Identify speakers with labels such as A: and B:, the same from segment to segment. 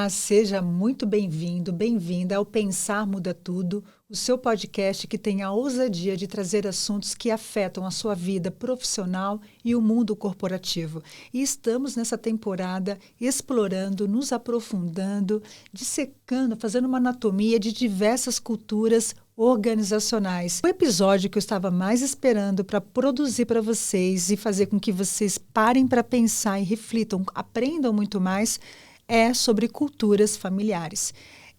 A: Olá, seja muito bem-vindo, bem-vinda ao Pensar Muda Tudo, o seu podcast que tem a ousadia de trazer assuntos que afetam a sua vida profissional e o mundo corporativo. E estamos nessa temporada explorando, nos aprofundando, dissecando, fazendo uma anatomia de diversas culturas organizacionais. O episódio que eu estava mais esperando para produzir para vocês e fazer com que vocês parem para pensar e reflitam, aprendam muito mais, é sobre culturas familiares.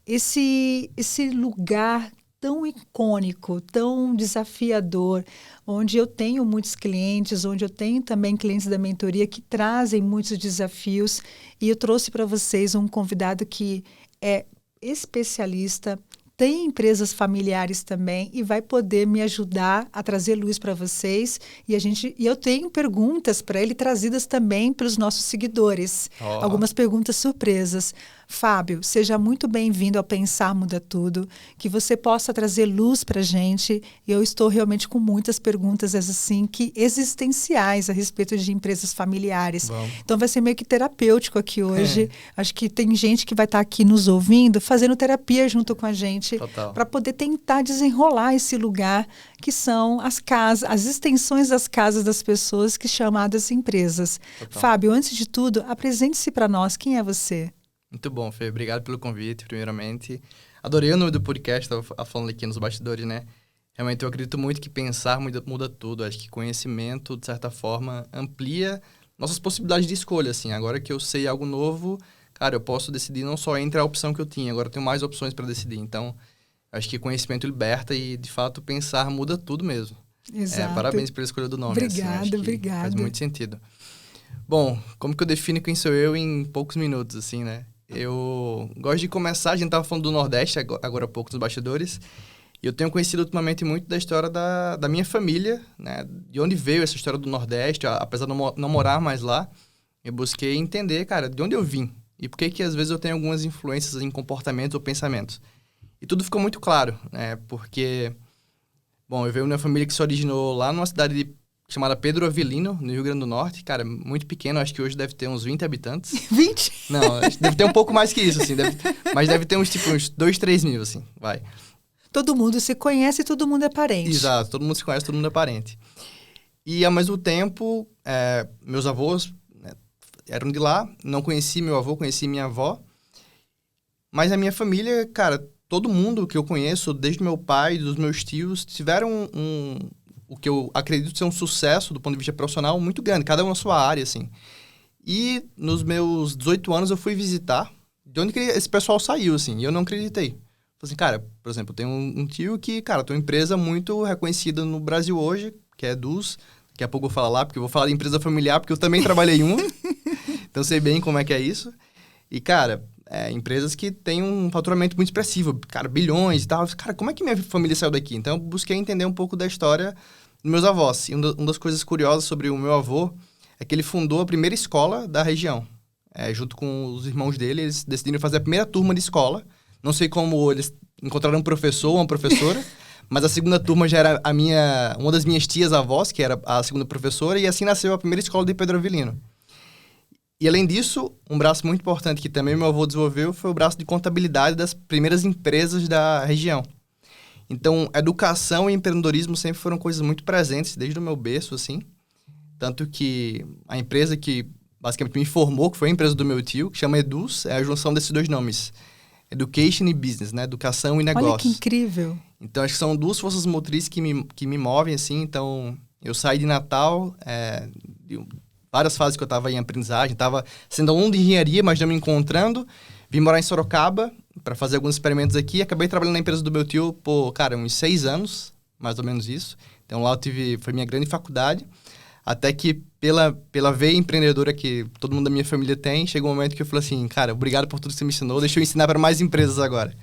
A: Esse lugar tão icônico, tão desafiador, onde eu tenho muitos clientes, onde eu tenho também clientes da mentoria que trazem muitos desafios, e eu trouxe para vocês um convidado que é especialista, tem empresas familiares também e vai poder me ajudar a trazer luz para vocês. E eu tenho perguntas para ele trazidas também pelos nossos seguidores. Algumas perguntas surpresas. Fábio, seja muito bem-vindo ao Pensar Muda Tudo, que você possa trazer luz para a gente. Eu estou realmente com muitas perguntas assim, que existenciais a respeito de empresas familiares.
B: Bom.
A: Então vai ser meio que terapêutico aqui hoje. Acho que tem gente que vai estar aqui nos ouvindo, fazendo terapia junto com a gente, para poder tentar desenrolar esse lugar que são as casas, as extensões das casas das pessoas, que chamadas empresas.
B: Total.
A: Fábio, antes de tudo, apresente-se para nós. Quem é você?
B: Muito bom, Fê. Obrigado pelo convite, primeiramente. Adorei o nome do podcast, estava falando aqui nos bastidores, né? Realmente eu acredito muito que pensar muda tudo. Acho que conhecimento, de certa forma, amplia nossas possibilidades de escolha, assim. Agora que eu sei algo novo, cara, eu posso decidir não só entre a opção que eu tinha, agora eu tenho mais opções para decidir. Então, acho que conhecimento liberta e, de fato, pensar muda tudo mesmo.
A: Exato.
B: Parabéns pela escolha do nome.
A: Obrigada, obrigada.
B: Faz muito sentido. Bom, como que eu defino quem sou eu em poucos minutos, assim, né? Eu gosto de começar, a gente estava falando do Nordeste agora há pouco nos bastidores, e eu tenho conhecido ultimamente muito da história da minha família, né? De onde veio essa história do Nordeste, apesar de não morar mais lá, eu busquei entender, cara, de onde eu vim, e por que às vezes eu tenho algumas influências em comportamentos ou pensamentos. E tudo ficou muito claro, né? Porque, bom, eu venho de uma família que se originou lá numa cidade chamada Pedro Avelino, no Rio Grande do Norte. Cara, muito pequeno, acho que hoje deve ter uns 20 habitantes.
A: 20?
B: Não, acho que deve ter um pouco mais que isso, assim. Mas deve ter uns 2, 3 mil, assim, vai.
A: Todo mundo se conhece e todo mundo é parente.
B: Exato, todo mundo se conhece, todo mundo é parente. E, ao mesmo tempo, meus avós, né, eram de lá. Não conheci meu avô, conheci minha avó. Mas a minha família, cara, todo mundo que eu conheço, desde meu pai, dos meus tios, tiveram o que eu acredito ser um sucesso do ponto de vista profissional muito grande, cada um na sua área, assim. E nos meus 18 anos eu fui visitar de onde que esse pessoal saiu, assim, e eu não acreditei. Falei assim, cara, por exemplo, eu tenho um tio que, cara, tem uma empresa muito reconhecida no Brasil hoje, que é Dus. Daqui a pouco eu vou falar lá, porque eu vou falar de empresa familiar, porque eu também trabalhei em uma. Então sei bem como é que é isso. E, cara, empresas que têm um faturamento muito expressivo, cara, bilhões e tal. Cara, como é que minha família saiu daqui? Então eu busquei entender um pouco da história dos meus avós. E uma das coisas curiosas sobre o meu avô é que ele fundou a primeira escola da região. Junto com os irmãos dele, eles decidiram fazer a primeira turma de escola. Não sei como eles encontraram um professor ou uma professora, mas a segunda turma já era uma das minhas tias-avós, que era a segunda professora, e assim nasceu a primeira escola de Pedro Avelino. E, além disso, um braço muito importante que também meu avô desenvolveu foi o braço de contabilidade das primeiras empresas da região. Então, educação e empreendedorismo sempre foram coisas muito presentes desde o meu berço, assim. Tanto que a empresa que basicamente me formou, que foi a empresa do meu tio, que chama Eduz, é a junção desses dois nomes. Education e Business, né? Educação e negócio.
A: Olha que incrível.
B: Então, acho que são duas forças motrizes que me movem, assim. Então, eu saí de Natal, várias fases que eu estava em aprendizagem, estava sendo aluno de engenharia, mas não me encontrando. Vim morar em Sorocaba para fazer alguns experimentos aqui. Acabei trabalhando na empresa do meu tio por, cara, uns 6 anos, mais ou menos isso. Então lá foi minha grande faculdade. Até que pela veia empreendedora que todo mundo da minha família tem, chegou um momento que eu falei assim, cara, obrigado por tudo que você me ensinou, deixa eu ensinar para mais empresas agora.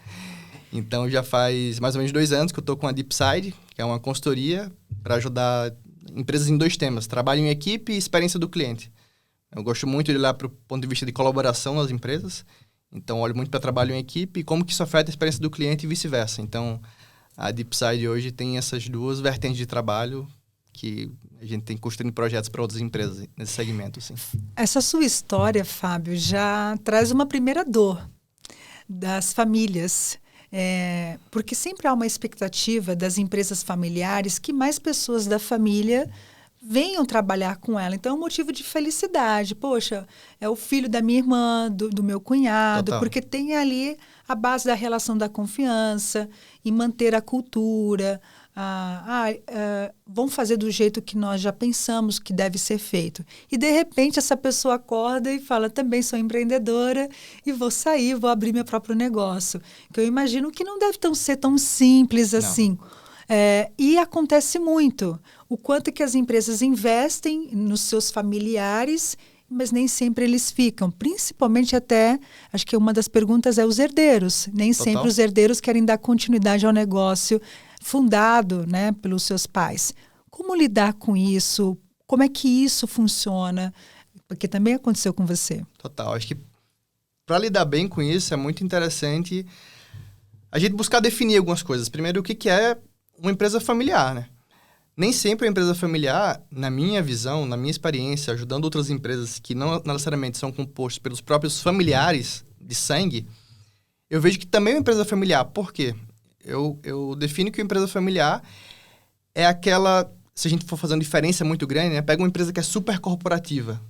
B: Então já faz mais ou menos 2 anos que eu estou com a DeepSide, que é uma consultoria para ajudar empresas em 2 temas, trabalho em equipe e experiência do cliente. Eu gosto muito de olhar para o ponto de vista de colaboração nas empresas, então olho muito para trabalho em equipe e como que isso afeta a experiência do cliente e vice-versa. Então, a DeepSide hoje tem essas 2 vertentes de trabalho que a gente tem construindo projetos para outras empresas nesse segmento. Assim.
A: Essa sua história, Fábio, já traz uma primeira dor. das famílias. Porque sempre há uma expectativa das empresas familiares que mais pessoas da família venham trabalhar com ela. Então, é um motivo de felicidade. Poxa, é o filho da minha irmã, do meu cunhado,
B: Total.
A: porque tem ali a base da relação da confiança e manter a cultura. Vamos fazer do jeito que nós já pensamos que deve ser feito. E, de repente, essa pessoa acorda e fala, também sou empreendedora e vou sair, vou abrir meu próprio negócio. Que eu imagino que não deve ser tão simples assim. E acontece muito. O quanto que as empresas investem nos seus familiares, mas nem sempre eles ficam. Principalmente até, acho que uma das perguntas é os herdeiros. Nem
B: Total.
A: sempre os herdeiros querem dar continuidade ao negócio fundado, né, pelos seus pais. Como lidar com isso? Como é que isso funciona? Porque também aconteceu com você.
B: Total. Acho que para lidar bem com isso é muito interessante a gente buscar definir algumas coisas. Primeiro, o que é uma empresa familiar, né? Nem sempre a empresa familiar, na minha visão, na minha experiência, ajudando outras empresas que não necessariamente são compostas pelos próprios familiares de sangue, eu vejo que também é uma empresa familiar. Por quê? Eu defino que uma empresa familiar é aquela, se a gente for fazendo diferença muito grande, né? Pega uma empresa que é super corporativa,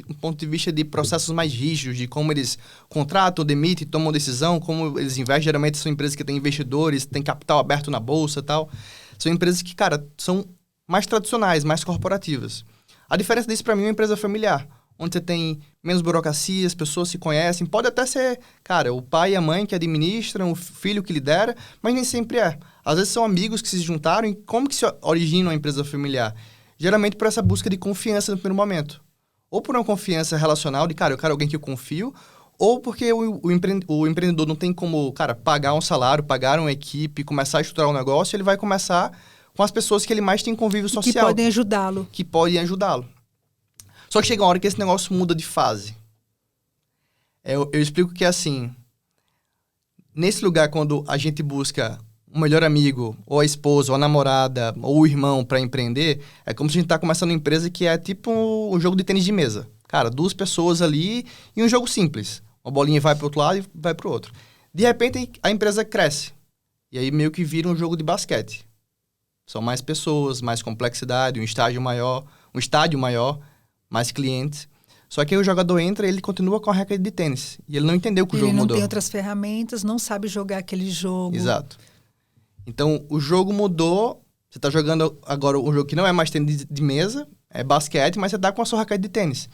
B: um ponto de vista de processos mais rígidos, de como eles contratam, demitem, tomam decisão, como eles investem. Geralmente são empresas que têm investidores, têm capital aberto na bolsa e tal. São empresas que, cara, são mais tradicionais, mais corporativas. A diferença disso, para mim, é uma empresa familiar, onde você tem menos burocracia, as pessoas se conhecem. Pode até ser, cara, o pai e a mãe que administram, o filho que lidera, mas nem sempre é. Às vezes são amigos que se juntaram. E como que se origina uma empresa familiar? Geralmente por essa busca de confiança no primeiro momento. Ou por uma confiança relacional de, cara, eu quero alguém que eu confio, ou porque o empreendedor não tem como, cara, pagar um salário, pagar uma equipe, começar a estruturar um negócio, ele vai começar com as pessoas que ele mais tem convívio social.
A: Que podem ajudá-lo.
B: Que podem ajudá-lo. Só que chega uma hora que esse negócio muda de fase. Eu explico que, assim, nesse lugar, quando a gente busca um melhor amigo, ou a esposa, ou a namorada, ou o irmão para empreender, é como se a gente tá começando uma empresa que é tipo um jogo de tênis de mesa. Cara, 2 pessoas ali e um jogo simples. Uma bolinha vai para o outro lado e vai para o outro. De repente, a empresa cresce. E aí meio que vira um jogo de basquete. São mais pessoas, mais complexidade, um estádio maior, mais clientes. Só que aí o jogador entra e ele continua com a raquete de tênis. E ele não entendeu que o jogo mudou.
A: Ele não tem outras ferramentas, não sabe jogar aquele jogo.
B: Exato. Então, o jogo mudou. Você está jogando agora um jogo que não é mais tênis de mesa, é basquete, mas você está com a sua raquete de tênis.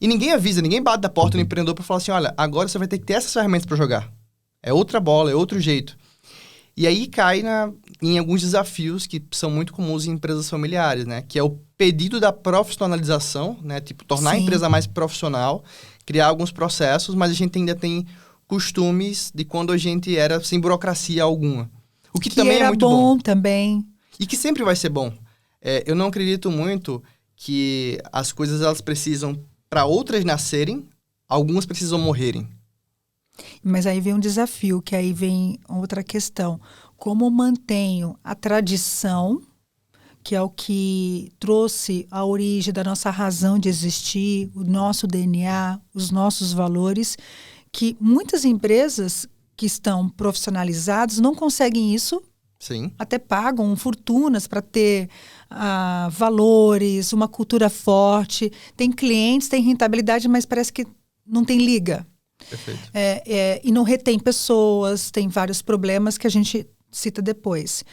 B: E ninguém avisa, ninguém bate da porta do empreendedor para falar assim, olha, agora você vai ter que ter essas ferramentas para jogar. É outra bola, é outro jeito. E aí cai em alguns desafios que são muito comuns em empresas familiares, né? Que é o pedido da profissionalização, né? Tipo, tornar a empresa mais profissional, criar alguns processos, mas a gente ainda tem costumes de quando a gente era sem burocracia alguma. O que também é muito bom.
A: Também.
B: E que sempre vai ser bom. Eu não acredito muito que as coisas elas precisam, para outras nascerem, algumas precisam morrerem.
A: Mas aí vem um desafio, que aí vem outra questão. Como mantenho a tradição, que é o que trouxe a origem da nossa razão de existir, o nosso DNA, os nossos valores, que muitas empresas que estão profissionalizadas não conseguem isso.
B: Sim.
A: Até pagam fortunas para ter valores, uma cultura forte. Tem clientes, tem rentabilidade, mas parece que não tem liga.
B: Perfeito.
A: E não retém pessoas, tem vários problemas que a gente cita depois.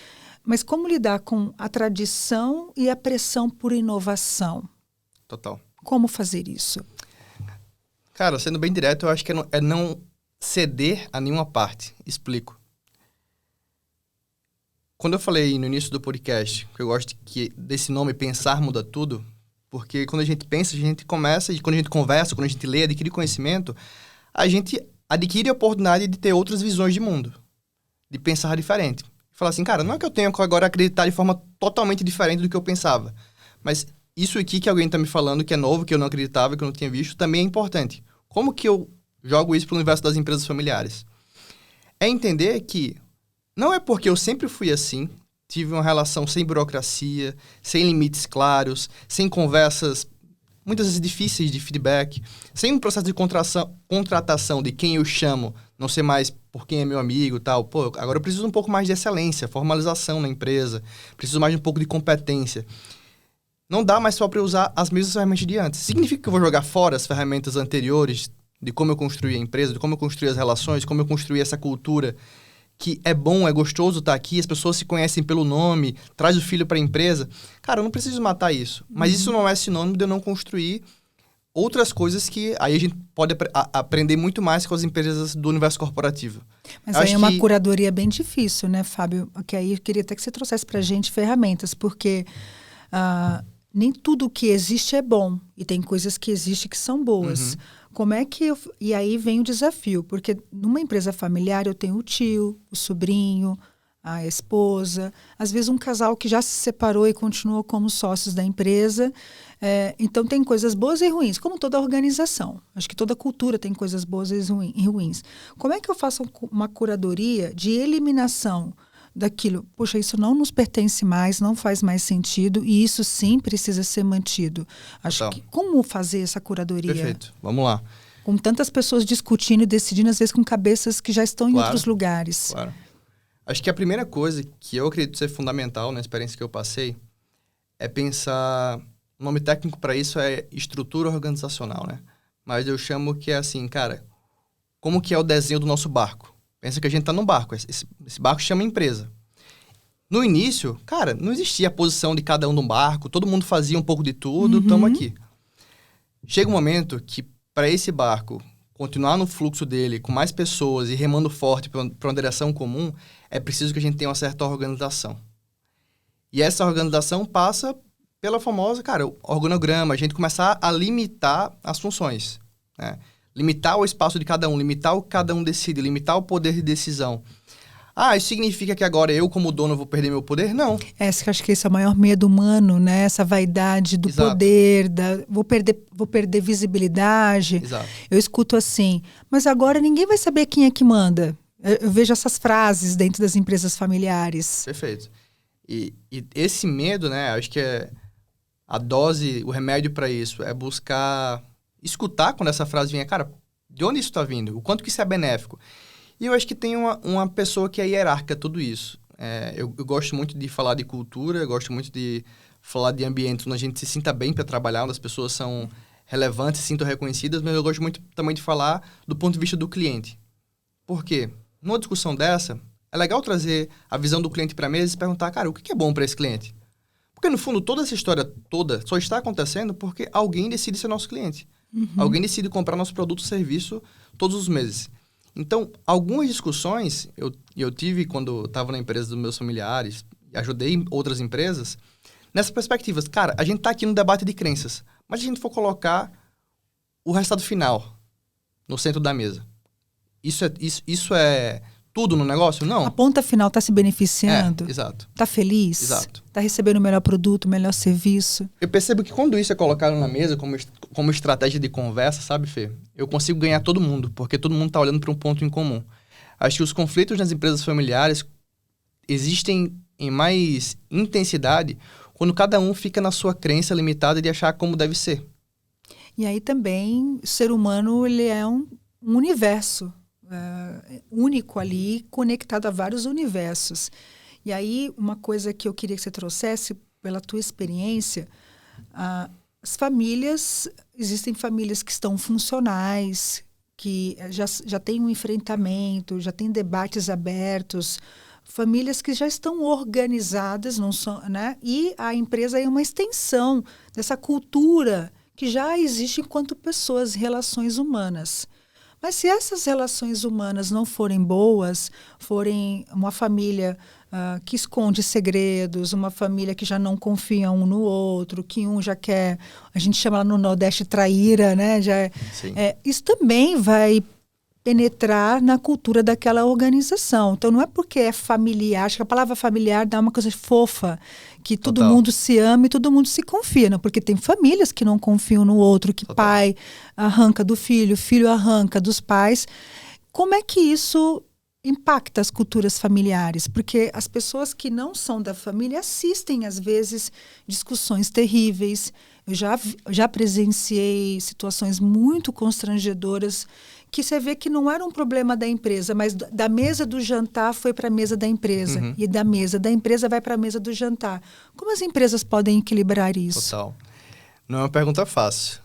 A: Mas como lidar com a tradição e a pressão por inovação?
B: Total.
A: Como fazer isso?
B: Cara, sendo bem direto, eu acho que é não ceder a nenhuma parte. Explico. Quando eu falei no início do podcast, que eu gosto desse nome, Pensar Muda Tudo, porque quando a gente pensa, a gente começa, e quando a gente conversa, quando a gente lê, adquire conhecimento, a gente adquire a oportunidade de ter outras visões de mundo, de pensar diferente. Falar assim, cara, não é que eu tenho que agora acreditar de forma totalmente diferente do que eu pensava, mas isso aqui que alguém está me falando que é novo, que eu não acreditava, que eu não tinha visto, também é importante. Como que eu jogo isso para o universo das empresas familiares? É entender que não é porque eu sempre fui assim, tive uma relação sem burocracia, sem limites claros, sem conversas muitas vezes difíceis de feedback, sem um processo de contratação de quem eu chamo, não ser mais por quem é meu amigo e tal. Pô, agora eu preciso um pouco mais de excelência, formalização na empresa, preciso mais de um pouco de competência. Não dá mais só para usar as mesmas ferramentas de antes. Significa que eu vou jogar fora as ferramentas anteriores de como eu construí a empresa, de como eu construí as relações, de como eu construí essa cultura que é bom, é gostoso estar aqui, as pessoas se conhecem pelo nome, traz o filho para a empresa. Cara, eu não preciso matar isso. Mas isso não é sinônimo de eu não construir outras coisas que aí a gente pode aprender muito mais com as empresas do universo corporativo.
A: Mas aí é uma curadoria bem difícil, né, Fábio? Que aí eu queria até que você trouxesse para a gente ferramentas, porque nem tudo que existe é bom. E tem coisas que existem que são boas. Como é que E aí vem o desafio, porque numa empresa familiar eu tenho o tio, o sobrinho, a esposa, às vezes um casal que já se separou e continuou como sócios da empresa. Então tem coisas boas e ruins, como toda organização. Acho que toda cultura tem coisas boas e ruins. Como é que eu faço uma curadoria de eliminação daquilo? Poxa, isso não nos pertence mais, não faz mais sentido e isso sim precisa ser mantido. Acho que como fazer essa curadoria?
B: Perfeito, vamos lá.
A: Com tantas pessoas discutindo e decidindo, às vezes com cabeças que já estão em outros lugares.
B: Claro. Acho que a primeira coisa que eu acredito ser fundamental na experiência que eu passei é pensar... O nome técnico para isso é estrutura organizacional, né? Mas eu chamo que é assim, cara, como que é o desenho do nosso barco? Pensa que a gente está num barco, esse barco chama empresa. No início, cara, não existia a posição de cada um no barco, todo mundo fazia um pouco de tudo, estamos aqui. Chega um momento que para esse barco continuar no fluxo dele, com mais pessoas e remando forte para uma direção comum, é preciso que a gente tenha uma certa organização. E essa organização passa pela famosa, cara, o organograma, a gente começar a limitar as funções, né? Limitar o espaço de cada um, limitar o que cada um decide, limitar o poder de decisão. Isso significa que agora eu, como dono, vou perder meu poder? Não.
A: Acho que esse é o maior medo humano, né? Essa vaidade do poder, vou perder visibilidade.
B: Exato.
A: Eu escuto assim, mas agora ninguém vai saber quem é que manda. Eu vejo essas frases dentro das empresas familiares.
B: Perfeito. E esse medo, né? Acho que a dose, o remédio para isso é buscar escutar quando essa frase vinha, cara, de onde isso está vindo? O quanto que isso é benéfico? E eu acho que tem uma pessoa que é hierárquica tudo isso. Eu gosto muito de falar de cultura, eu gosto muito de falar de ambientes onde a gente se sinta bem para trabalhar, onde as pessoas são relevantes, se sintam reconhecidas, mas eu gosto muito também de falar do ponto de vista do cliente. Por quê? Numa discussão dessa, é legal trazer a visão do cliente para a mesa e perguntar, cara, o que é bom para esse cliente? Porque, no fundo, toda essa história toda só está acontecendo porque alguém decide ser nosso cliente. Alguém decide comprar nosso produto ou serviço todos os meses. Então, algumas discussões eu tive quando estava na empresa dos meus familiares, ajudei outras empresas, nessas perspectivas. Cara, a gente está aqui no debate de crenças, mas se a gente for colocar o resultado final no centro da mesa, isso é tudo no negócio? Não.
A: A ponta final está se beneficiando?
B: Exato.
A: Está feliz?
B: Exato.
A: Está recebendo o melhor produto, o melhor serviço?
B: Eu percebo que quando isso é colocado na mesa como estratégia de conversa, sabe, Fê? Eu consigo ganhar todo mundo, porque todo mundo está olhando para um ponto em comum. Acho que os conflitos nas empresas familiares existem em mais intensidade quando cada um fica na sua crença limitada de achar como deve ser.
A: E aí também, o ser humano ele é um universo único ali, conectado a vários universos. E aí, uma coisa que eu queria que você trouxesse, pela tua experiência, as famílias, existem famílias que estão funcionais, que já têm um enfrentamento, já têm debates abertos, famílias que já estão organizadas, não são, né? E a empresa é uma extensão dessa cultura que já existe enquanto pessoas, relações humanas. Mas se essas relações humanas não forem boas, forem uma família que esconde segredos, uma família que já não confia um no outro, que um já quer, a gente chama lá no Nordeste traíra, né? Isso também vai penetrar na cultura daquela organização. Então, não é porque é familiar, acho que a palavra familiar dá uma coisa fofa, que todo mundo se ama e todo mundo se confia, não? Porque tem famílias que não confiam no outro, que pai arranca do filho, filho arranca dos pais. Como é que isso impacta as culturas familiares, porque as pessoas que não são da família assistem, às vezes, discussões terríveis. Eu já presenciei situações muito constrangedoras que você vê que não era um problema da empresa, mas da mesa do jantar foi para a mesa da empresa.
B: Uhum.
A: E da mesa da empresa vai para a mesa do jantar. Como as empresas podem equilibrar isso?
B: Total. Não é uma pergunta fácil.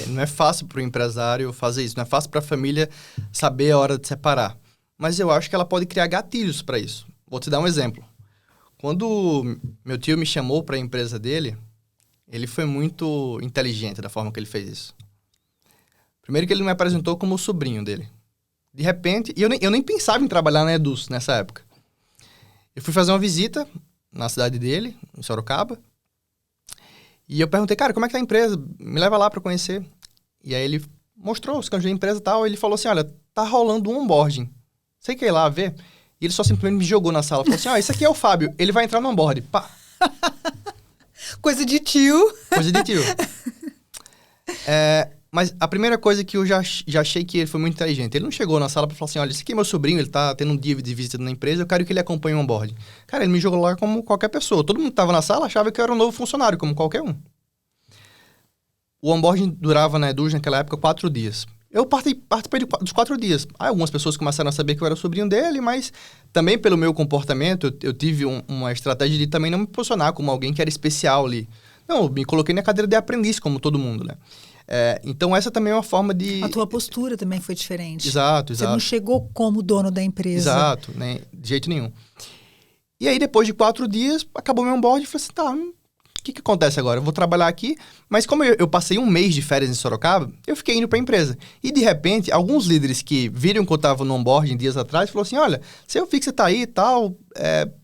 B: Não é fácil para o empresário fazer isso. Não é fácil para a família saber a hora de separar. Mas eu acho que ela pode criar gatilhos para isso. Vou te dar um exemplo. Quando meu tio me chamou para a empresa dele, ele foi muito inteligente da forma que ele fez isso. Primeiro que ele me apresentou como o sobrinho dele. De repente, e eu nem pensava em trabalhar na Eduz nessa época. Eu fui fazer uma visita na cidade dele, em Sorocaba, e eu perguntei, cara, como é que tá a empresa? Me leva lá para conhecer. E aí ele mostrou os cantos da empresa e tal, e ele falou assim, olha, tá rolando um onboarding. Você quer ir lá ver? E ele só simplesmente me jogou na sala. Falou assim, esse aqui é o Fábio. Ele vai entrar no onboarding. Pá.
A: Coisa de tio.
B: Coisa de tio. Mas a primeira coisa que eu já achei que ele foi muito inteligente. Ele não chegou na sala pra falar assim, olha, esse aqui é meu sobrinho, ele tá tendo um dia de visita na empresa, eu quero que ele acompanhe o onboarding. Cara, ele me jogou lá como qualquer pessoa. Todo mundo que tava na sala achava que eu era um novo funcionário, como qualquer um. O onboarding durava na Eduz, naquela época, 4 dias. Eu participei dos 4 dias. Aí algumas pessoas começaram a saber que eu era sobrinho dele, mas também pelo meu comportamento, eu tive uma estratégia de também não me posicionar como alguém que era especial ali. Não, eu me coloquei na cadeira de aprendiz, como todo mundo, né? Então essa também é uma forma de...
A: A tua postura também foi diferente.
B: Exato.
A: Você não chegou como dono da empresa.
B: Exato, né? De jeito nenhum. E aí, depois de 4 dias, acabou meu onboarding e falei assim, tá... O que acontece agora? Eu vou trabalhar aqui, mas como eu passei um mês de férias em Sorocaba, eu fiquei indo para a empresa. E, de repente, alguns líderes que viram que eu estava no onboarding dias atrás, falaram assim, olha, eu vi que você está aí e tal,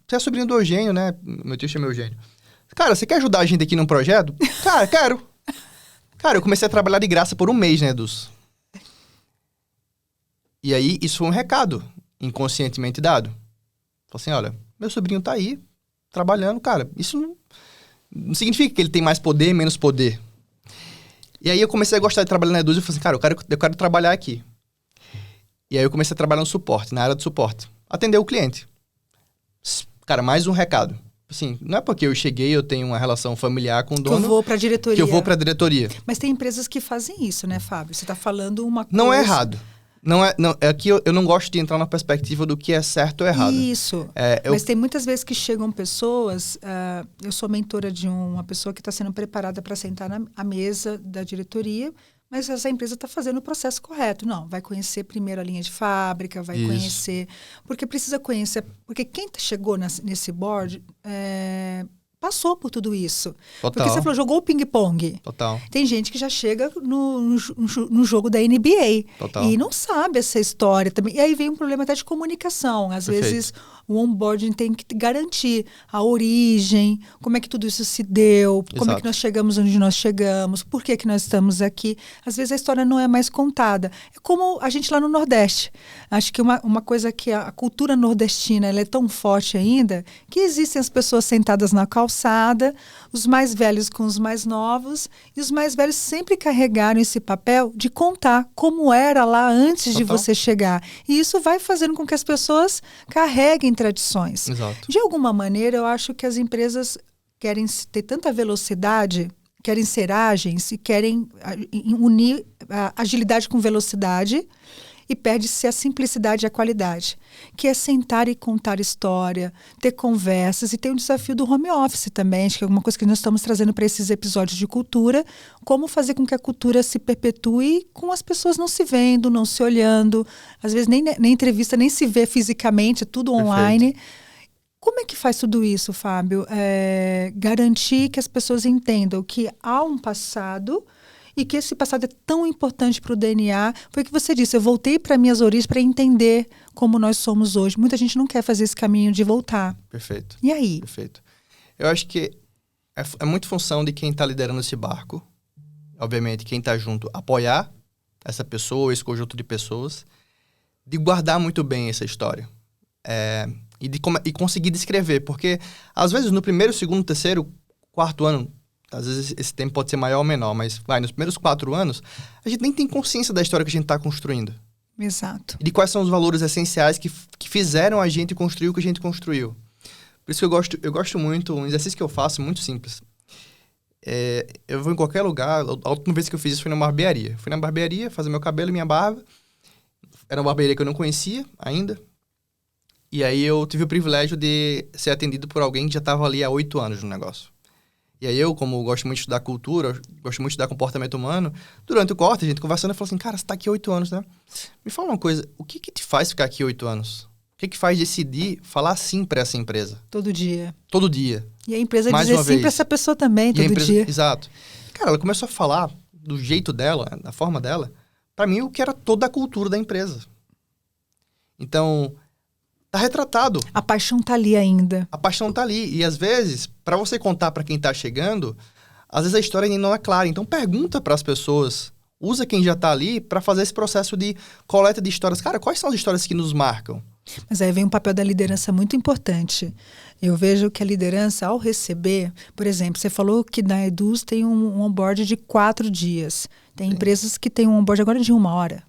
B: você é sobrinho do Eugênio, né? Meu tio chama Eugênio. Cara, você quer ajudar a gente aqui num projeto? Cara, quero. Cara, eu comecei a trabalhar de graça por um mês, né, Eduz? E aí, isso foi um recado inconscientemente dado. Falei assim, olha, meu sobrinho está aí, trabalhando, cara, isso não significa que ele tem mais poder, menos poder. E aí eu comecei a gostar de trabalhar na Eduz e falei assim, cara, eu quero trabalhar aqui. E aí eu comecei a trabalhar no suporte, na área do suporte. Atender o cliente. Cara, mais um recado. Assim, não é porque eu cheguei eu tenho uma relação familiar com o dono...
A: Que eu vou para a diretoria.
B: Que eu vou para a diretoria.
A: Mas tem empresas que fazem isso, né, Fábio? Você está falando uma coisa...
B: Não é errado. É que eu não gosto de entrar na perspectiva do que é certo ou errado.
A: Isso. Mas tem muitas vezes que chegam pessoas... eu sou mentora de uma pessoa que está sendo preparada para sentar à mesa da diretoria, mas essa empresa está fazendo o processo correto. Não, vai conhecer primeiro a linha de fábrica, vai conhecer... Porque precisa conhecer... Porque quem chegou nesse board... passou por tudo isso.
B: Total.
A: Porque você falou, jogou o ping-pong.
B: Total.
A: Tem gente que já chega no jogo da NBA.
B: Total.
A: E não sabe essa história também. E aí vem um problema até de comunicação. Às vezes o onboarding tem que garantir a origem, como é que tudo isso se deu, como é que nós chegamos onde nós chegamos, por que nós estamos aqui. Às vezes a história não é mais contada. É como a gente lá no Nordeste. Acho que uma coisa que a cultura nordestina ela é tão forte ainda, que existem as pessoas sentadas na calçada, os mais velhos com os mais novos, e os mais velhos sempre carregaram esse papel de contar como era lá antes de você chegar. E isso vai fazendo com que as pessoas carreguem tradições.
B: Exato.
A: De alguma maneira, eu acho que as empresas querem ter tanta velocidade, querem ser ágeis e querem unir a agilidade com velocidade e perde-se a simplicidade e a qualidade, que é sentar e contar história, ter conversas e ter um desafio do home office também, acho que é alguma coisa que nós estamos trazendo para esses episódios de cultura, como fazer com que a cultura se perpetue com as pessoas não se vendo, não se olhando, às vezes nem entrevista, nem se vê fisicamente, é tudo online. Perfeito. Como é que faz tudo isso, Fábio? Garantir que as pessoas entendam que há um passado e que esse passado é tão importante para o DNA. Foi o que você disse, eu voltei para minhas origens para entender como nós somos hoje. Muita gente não quer fazer esse caminho de voltar.
B: Perfeito.
A: E aí?
B: Perfeito. Eu acho que é muito função de quem está liderando esse barco. Obviamente, quem está junto, apoiar essa pessoa, esse conjunto de pessoas, de guardar muito bem essa história. E conseguir descrever. Porque, às vezes, no primeiro, segundo, terceiro, quarto ano, às vezes esse tempo pode ser maior ou menor, mas nos primeiros 4 anos, a gente nem tem consciência da história que a gente está construindo.
A: Exato.
B: E de quais são os valores essenciais que fizeram a gente construir o que a gente construiu. Por isso que eu gosto muito, um exercício que eu faço, muito simples. Eu vou em qualquer lugar, a última vez que eu fiz isso foi na barbearia. Fui na barbearia fazer meu cabelo e minha barba. Era uma barbearia que eu não conhecia ainda. E aí eu tive o privilégio de ser atendido por alguém que já estava ali há 8 anos no negócio. E aí eu, como gosto muito de estudar cultura, gosto muito de estudar comportamento humano, durante o corte, a gente conversando, eu falei assim, cara, você tá aqui 8 anos, né? Me fala uma coisa, o que te faz ficar aqui 8 anos? O que faz decidir falar sim para essa empresa?
A: Todo dia.
B: Todo dia.
A: E a empresa
B: Mais
A: dizer
B: uma
A: sim
B: vez.
A: para essa pessoa também, todo dia.
B: Exato. Cara, ela começou a falar do jeito dela, da forma dela, para mim o que era toda a cultura da empresa. Então, tá retratado.
A: A paixão tá ali ainda.
B: A paixão tá ali. E às vezes, para você contar para quem tá chegando, às vezes a história ainda não é clara. Então pergunta para as pessoas, usa quem já tá ali para fazer esse processo de coleta de histórias. Cara, quais são as histórias que nos marcam?
A: Mas aí vem um papel da liderança muito importante. Eu vejo que a liderança, ao receber, por exemplo, você falou que na Eduz tem um onboard de 4 dias. Tem empresas que têm um onboard agora de 1 hora.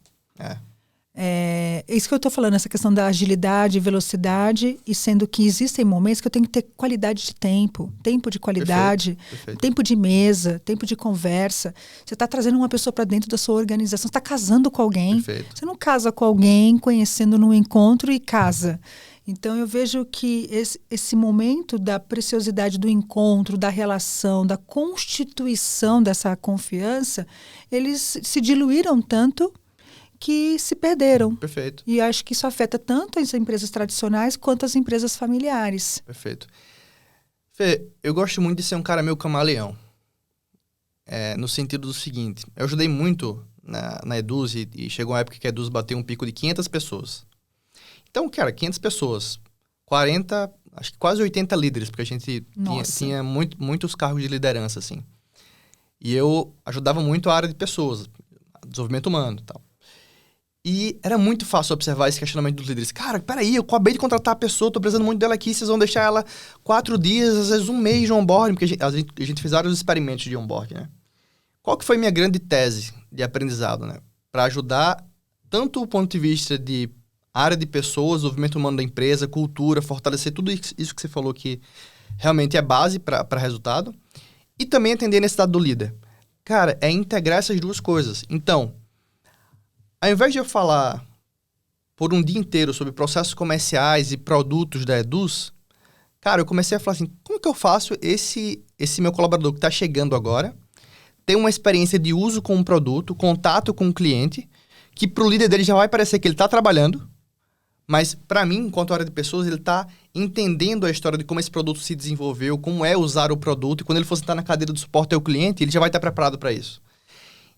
A: É isso que eu estou falando, essa questão da agilidade, velocidade, e sendo que existem momentos que eu tenho que ter qualidade de tempo de qualidade,
B: Perfeito.
A: tempo de mesa, tempo de conversa. Você está trazendo uma pessoa para dentro da sua organização, você está casando com alguém.
B: Perfeito.
A: Você não casa com alguém conhecendo num encontro e casa. Então eu vejo que esse momento da preciosidade do encontro, da relação, da constituição dessa confiança, eles se diluíram tanto que se perderam.
B: Perfeito.
A: E acho que isso afeta tanto as empresas tradicionais quanto as empresas familiares.
B: Perfeito. Fê, eu gosto muito de ser um cara meio camaleão. No sentido do seguinte, eu ajudei muito na Eduz e chegou uma época que a Eduz bateu um pico de 500 pessoas. Então, cara, 500 pessoas, 40, acho que quase 80 líderes, porque a gente tinha muitos cargos de liderança, assim. E eu ajudava muito a área de pessoas, desenvolvimento humano e tal. E era muito fácil observar esse questionamento dos líderes. Cara, peraí, eu acabei de contratar a pessoa, tô precisando muito dela aqui, vocês vão deixar ela 4 dias, às vezes 1 mês de onboarding, porque a gente fez vários experimentos de onboarding, né? Qual que foi minha grande tese de aprendizado, né? Para ajudar tanto o ponto de vista de área de pessoas, desenvolvimento humano da empresa, cultura, fortalecer tudo isso que você falou que realmente é base para resultado, e também atender a necessidade do líder. Cara, é integrar essas duas coisas. Então, ao invés de eu falar por um dia inteiro sobre processos comerciais e produtos da Eduz, cara, eu comecei a falar assim, como que eu faço esse meu colaborador que está chegando agora ter uma experiência de uso com um produto, contato com o cliente, que para o líder dele já vai parecer que ele está trabalhando, mas para mim, enquanto área de pessoas, ele está entendendo a história de como esse produto se desenvolveu, como é usar o produto, e quando ele for sentar na cadeira do suporte ao cliente, ele já vai estar preparado para isso.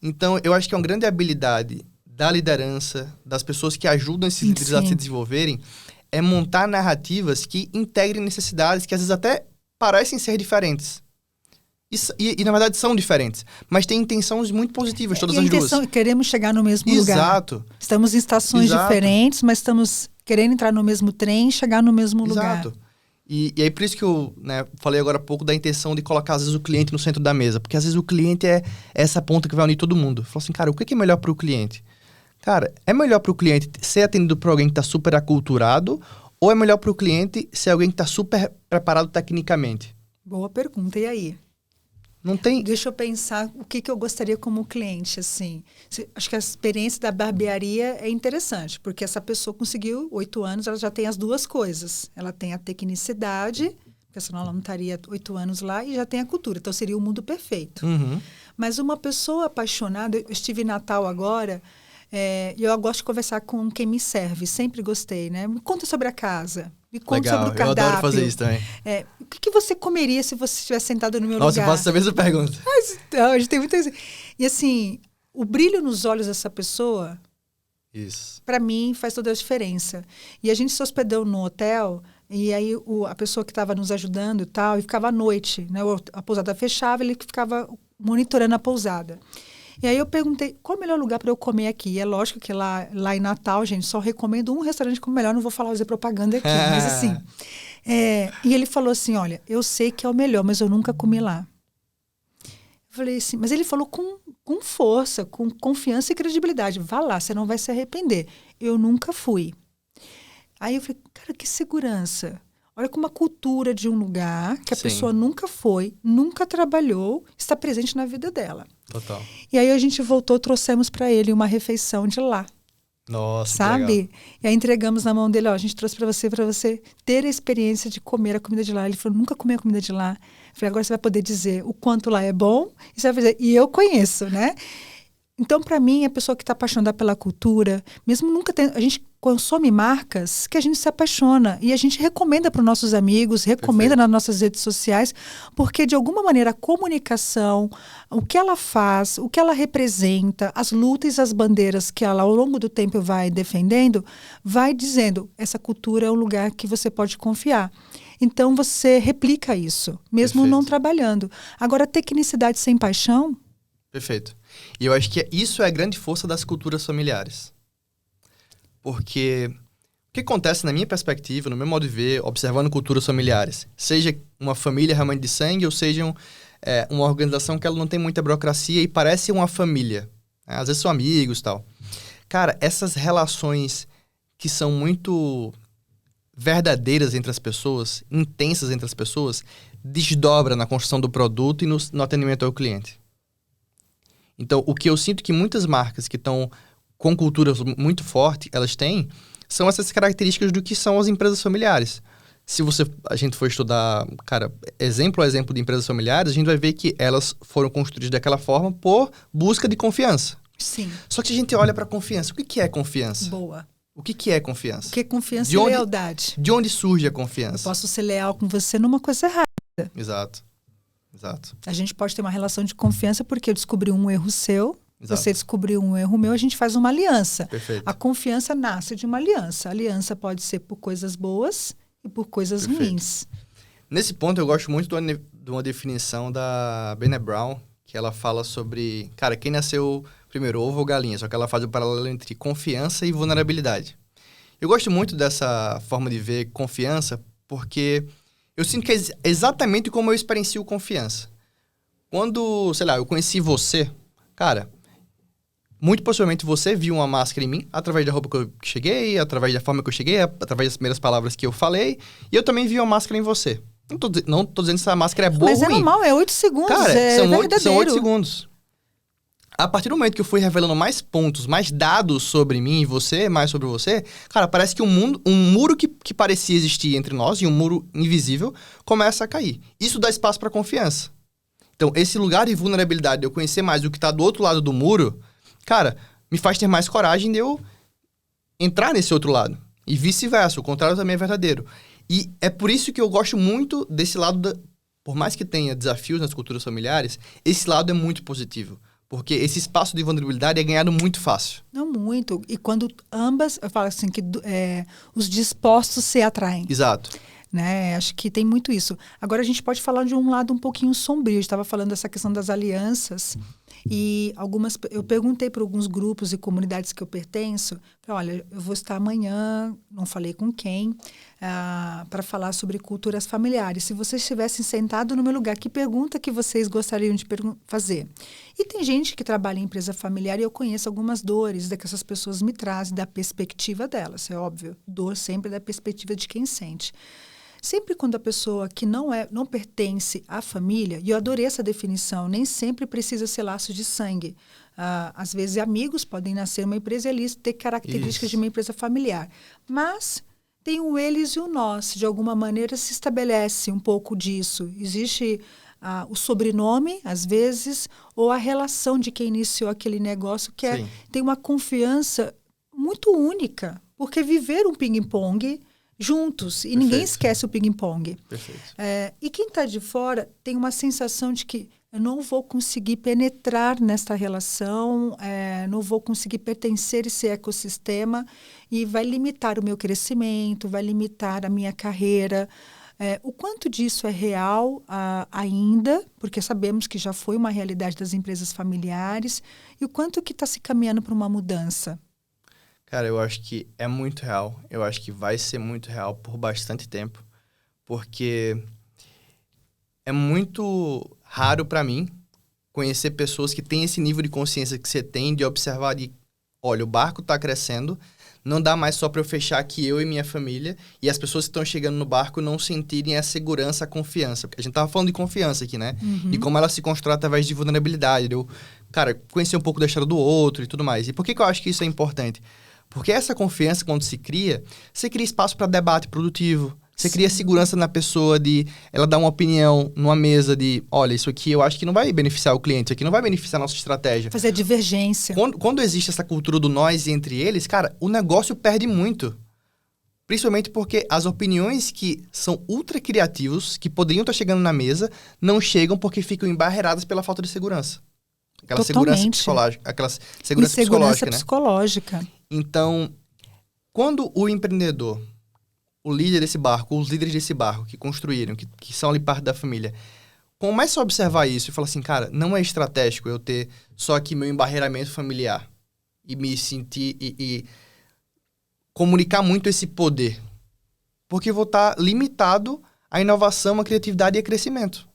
B: Então, eu acho que é uma grande habilidade da liderança, das pessoas que ajudam esses líderes a se desenvolverem, é montar narrativas que integrem necessidades que às vezes até parecem ser diferentes. E na verdade são diferentes, mas têm intenções muito positivas, todas as duas.
A: Queremos chegar no mesmo lugar.
B: Exato.
A: Estamos em estações diferentes, mas estamos querendo entrar no mesmo trem e chegar no mesmo lugar.
B: Exato. E aí por isso que eu falei agora há pouco da intenção de colocar às vezes o cliente no centro da mesa, porque às vezes o cliente é essa ponta que vai unir todo mundo. Falou assim, cara, o que é melhor para o cliente? Cara, é melhor para o cliente ser atendido por alguém que está super aculturado ou é melhor para o cliente ser alguém que está super preparado tecnicamente?
A: Boa pergunta. E aí?
B: Não tem...
A: Deixa eu pensar o que eu gostaria como cliente, assim. Acho que a experiência da barbearia é interessante, porque essa pessoa conseguiu 8 anos, ela já tem as duas coisas. Ela tem a tecnicidade, porque senão ela não estaria 8 anos lá, e já tem a cultura. Então, seria o mundo perfeito.
B: Uhum.
A: Mas uma pessoa apaixonada... Eu estive em Natal agora... E eu gosto de conversar com quem me serve, sempre gostei, né? Me conta sobre a casa, me conta sobre o cardápio.
B: Eu adoro fazer isso também.
A: O que você comeria se você estivesse sentado no meu lugar?
B: Nossa, eu faço essa mesma pergunta.
A: A gente tem muita... E assim, o brilho nos olhos dessa pessoa,
B: isso,
A: para mim, faz toda a diferença. E a gente se hospedou no hotel, e aí a pessoa que estava nos ajudando e tal, e ficava à noite, né? A pousada fechava, ele ficava monitorando a pousada. E aí eu perguntei, qual é o melhor lugar para eu comer aqui? E é lógico que lá em Natal, gente, só recomendo um restaurante como melhor, não vou fazer propaganda aqui, mas assim... e ele falou assim, olha, eu sei que é o melhor, mas eu nunca comi lá. Eu falei assim, mas ele falou com com força, com confiança e credibilidade. Vá lá, você não vai se arrepender. Eu nunca fui. Aí eu falei, cara, que segurança. Olha como a cultura de um lugar que a
B: Sim.
A: pessoa nunca foi, nunca trabalhou, está presente na vida dela.
B: Total.
A: E aí a gente voltou, trouxemos para ele uma refeição de lá.
B: Nossa, que
A: Sabe?
B: legal.
A: E aí entregamos na mão dele, ó, a gente trouxe para você ter a experiência de comer a comida de lá. Ele falou, nunca comi a comida de lá. Eu falei, agora você vai poder dizer o quanto lá é bom, e você vai dizer, e eu conheço, né? Então, para mim, a pessoa que está apaixonada pela cultura, mesmo nunca tendo, a gente consome marcas que a gente se apaixona e a gente recomenda para os nossos amigos, recomenda
B: Perfeito.
A: nas nossas redes sociais, porque de alguma maneira a comunicação, o que ela faz, o que ela representa, as lutas e as bandeiras que ela ao longo do tempo vai defendendo, vai dizendo, essa cultura é um lugar que você pode confiar. Então você replica isso, mesmo não
B: Perfeito.
A: trabalhando. Agora, tecnicidade sem paixão.
B: Perfeito. E eu acho que isso é a grande força das culturas familiares. Porque o que acontece na minha perspectiva, no meu modo de ver, observando culturas familiares, seja uma família realmente de sangue ou seja uma organização que ela não tem muita burocracia e parece uma família, né? Às vezes são amigos e tal. Cara, essas relações que são muito verdadeiras entre as pessoas, intensas entre as pessoas, desdobra na construção do produto e no atendimento ao cliente. Então, o que eu sinto que muitas marcas que estão com culturas muito fortes, elas têm, são essas características do que são as empresas familiares. Se a gente for estudar, cara, exemplo a exemplo de empresas familiares, a gente vai ver que elas foram construídas daquela forma por busca de confiança.
A: Sim.
B: Só que se a gente olha para confiança, o que é confiança?
A: Boa.
B: O que é confiança?
A: Porque confiança
B: De
A: e
B: onde-
A: lealdade.
B: De onde surge a
A: Eu
B: confiança?
A: posso ser leal com você numa coisa errada.
B: Exato. Exato.
A: A gente pode ter uma relação de confiança porque eu descobri um erro seu,
B: Exato.
A: você descobriu um erro meu, a gente faz uma aliança.
B: Perfeito.
A: A confiança nasce de uma aliança. A aliança pode ser por coisas boas e por coisas
B: Perfeito.
A: ruins.
B: Nesse ponto, eu gosto muito de uma definição da Brené Brown, que ela fala sobre, cara, quem nasceu primeiro, ovo ou galinha? Só que ela faz o paralelo entre confiança e vulnerabilidade. Eu gosto muito dessa forma de ver confiança, porque eu sinto que é exatamente como eu experiencio confiança. Quando, sei lá, eu conheci você, cara, muito possivelmente você viu uma máscara em mim através da roupa que eu cheguei, através da forma que eu cheguei, através das primeiras palavras que eu falei, e eu também vi uma máscara em você. Não tô dizendo se essa máscara é boa
A: Mas
B: ou ruim.
A: é normal, é 8 segundos,
B: Cara,
A: é
B: são
A: verdadeiro.
B: 8 segundos. A partir do momento que eu fui revelando mais pontos, mais dados sobre mim e você, mais sobre você, cara, parece que um muro que parecia existir entre nós, e um muro invisível, começa a cair. Isso dá espaço para confiança. Então, esse lugar de vulnerabilidade, de eu conhecer mais do que tá do outro lado do muro, cara, me faz ter mais coragem de eu entrar nesse outro lado. E vice-versa, o contrário também é verdadeiro. E é por isso que eu gosto muito desse lado, por mais que tenha desafios nas culturas familiares, esse lado é muito positivo. Porque esse espaço de vulnerabilidade é ganhado muito fácil.
A: Não muito. E quando ambas, eu falo assim, que os dispostos se atraem.
B: Exato.
A: Né? Acho que tem muito isso. Agora a gente pode falar de um lado um pouquinho sombrio. Eu estava falando dessa questão das alianças e eu perguntei para alguns grupos e comunidades que eu pertenço, olha, eu vou estar amanhã, não falei com quem, para falar sobre culturas familiares. Se vocês estivessem sentados no meu lugar, que pergunta que vocês gostariam de fazer? E tem gente que trabalha em empresa familiar e eu conheço algumas dores que essas pessoas me trazem da perspectiva delas, é óbvio. Dor sempre da perspectiva de quem sente. Sempre quando a pessoa que não pertence à família, e eu adorei essa definição, nem sempre precisa ser laço de sangue. Às vezes amigos podem nascer uma empresa e ali ter características
B: Isso.
A: de uma empresa familiar. Mas tem o eles e o nós. De alguma maneira se estabelece um pouco disso. Existe o sobrenome, às vezes, ou a relação de quem iniciou aquele negócio, que tem uma confiança muito única. Porque viver um ping-pong juntos, e ninguém esquece o ping-pong.
B: Perfeito.
A: E quem está de fora tem uma sensação de que eu não vou conseguir penetrar nesta relação, não vou conseguir pertencer a esse ecossistema e vai limitar o meu crescimento, vai limitar a minha carreira. O quanto disso é real ainda, porque sabemos que já foi uma realidade das empresas familiares, e o quanto que está se caminhando para uma mudança?
B: Cara, eu acho que é muito real. Eu acho que vai ser muito real por bastante tempo. Porque é muito raro para mim conhecer pessoas que têm esse nível de consciência que você tem, de observar de, olha, o barco está crescendo, não dá mais só para eu fechar aqui eu e minha família e as pessoas que estão chegando no barco não sentirem a segurança, a confiança. Porque a gente tava falando de confiança aqui, né?
A: Uhum.
B: E como ela se constrói através de vulnerabilidade. Eu, cara, conhecer um pouco da história do outro e tudo mais. E por que eu acho que isso é importante? Porque essa confiança, quando se cria, você cria espaço para debate produtivo. Você cria segurança na pessoa de ela dar uma opinião numa mesa de, olha, isso aqui eu acho que não vai beneficiar o cliente, isso aqui não vai beneficiar a nossa estratégia.
A: Fazer divergência.
B: Quando existe essa cultura do nós entre eles, cara, o negócio perde muito. Principalmente porque as opiniões que são ultra criativos, que poderiam estar chegando na mesa, não chegam porque ficam embarreiradas pela falta de segurança. Aquela segurança psicológica. Aquela segurança
A: psicológica.
B: Né? Então, quando o empreendedor, o líder desse barco, os líderes desse barco que construíram, que são ali parte da família, começa a observar isso e fala assim, cara, não é estratégico eu ter só aqui meu embarreiramento familiar e me sentir e comunicar muito esse poder. Porque eu vou estar limitado à inovação, à criatividade e a crescimento.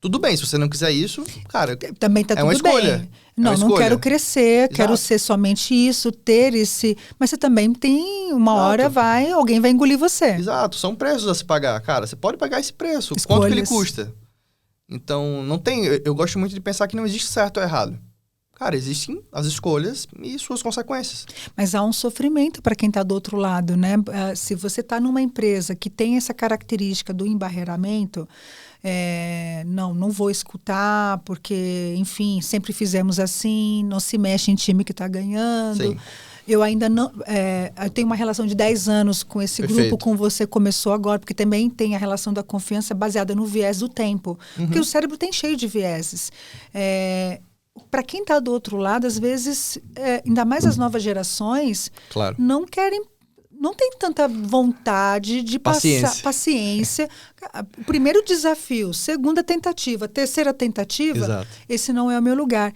B: Tudo bem, se você não quiser isso, cara,
A: também tá
B: é uma
A: tudo
B: escolha.
A: bem. Não quero crescer,
B: Exato.
A: Quero ser somente isso, ter esse... Mas você também tem, uma hora alguém vai engolir você.
B: Exato, são preços a se pagar. Cara, você pode pagar esse preço.
A: Escolhas.
B: Quanto que ele custa? Então, não tem... Eu gosto muito de pensar que não existe certo ou errado. Cara, existem as escolhas e suas consequências.
A: Mas há um sofrimento para quem está do outro lado, né? Se você está numa empresa que tem essa característica do embarreiramento, não vou escutar, porque, enfim, sempre fizemos assim, não se mexe em time que está ganhando.
B: Sim.
A: Eu ainda não... eu tenho uma relação de 10 anos com esse grupo, com você começou agora, porque também tem a relação da confiança baseada no viés do tempo.
B: Uhum.
A: Porque o cérebro tem cheio de vieses. Para quem está do outro lado, às vezes, ainda mais as novas gerações,
B: claro,
A: não tem tanta vontade de paciência. Primeiro desafio, segunda tentativa, terceira tentativa,
B: exato,
A: esse não é o meu lugar.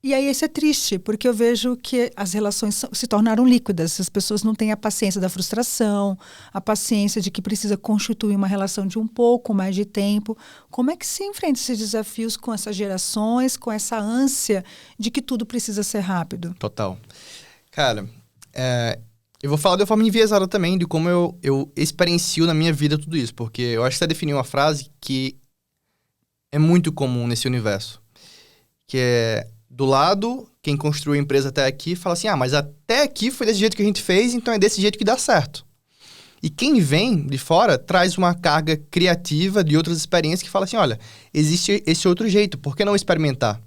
A: E aí isso é triste, porque eu vejo que as relações se tornaram líquidas. As pessoas não têm a paciência da frustração, a paciência de que precisa constituir uma relação de um pouco mais de tempo. Como é que se enfrenta esses desafios com essas gerações, com essa ânsia de que tudo precisa ser rápido?
B: Total. Cara, eu vou falar de uma forma enviesada também de como eu experiencio na minha vida tudo isso, porque eu acho que você definiu uma frase que é muito comum nesse universo, que é... Do lado, quem construiu a empresa até aqui fala assim, mas até aqui foi desse jeito que a gente fez, então é desse jeito que dá certo. E quem vem de fora traz uma carga criativa de outras experiências que fala assim, olha, existe esse outro jeito, por que não experimentar?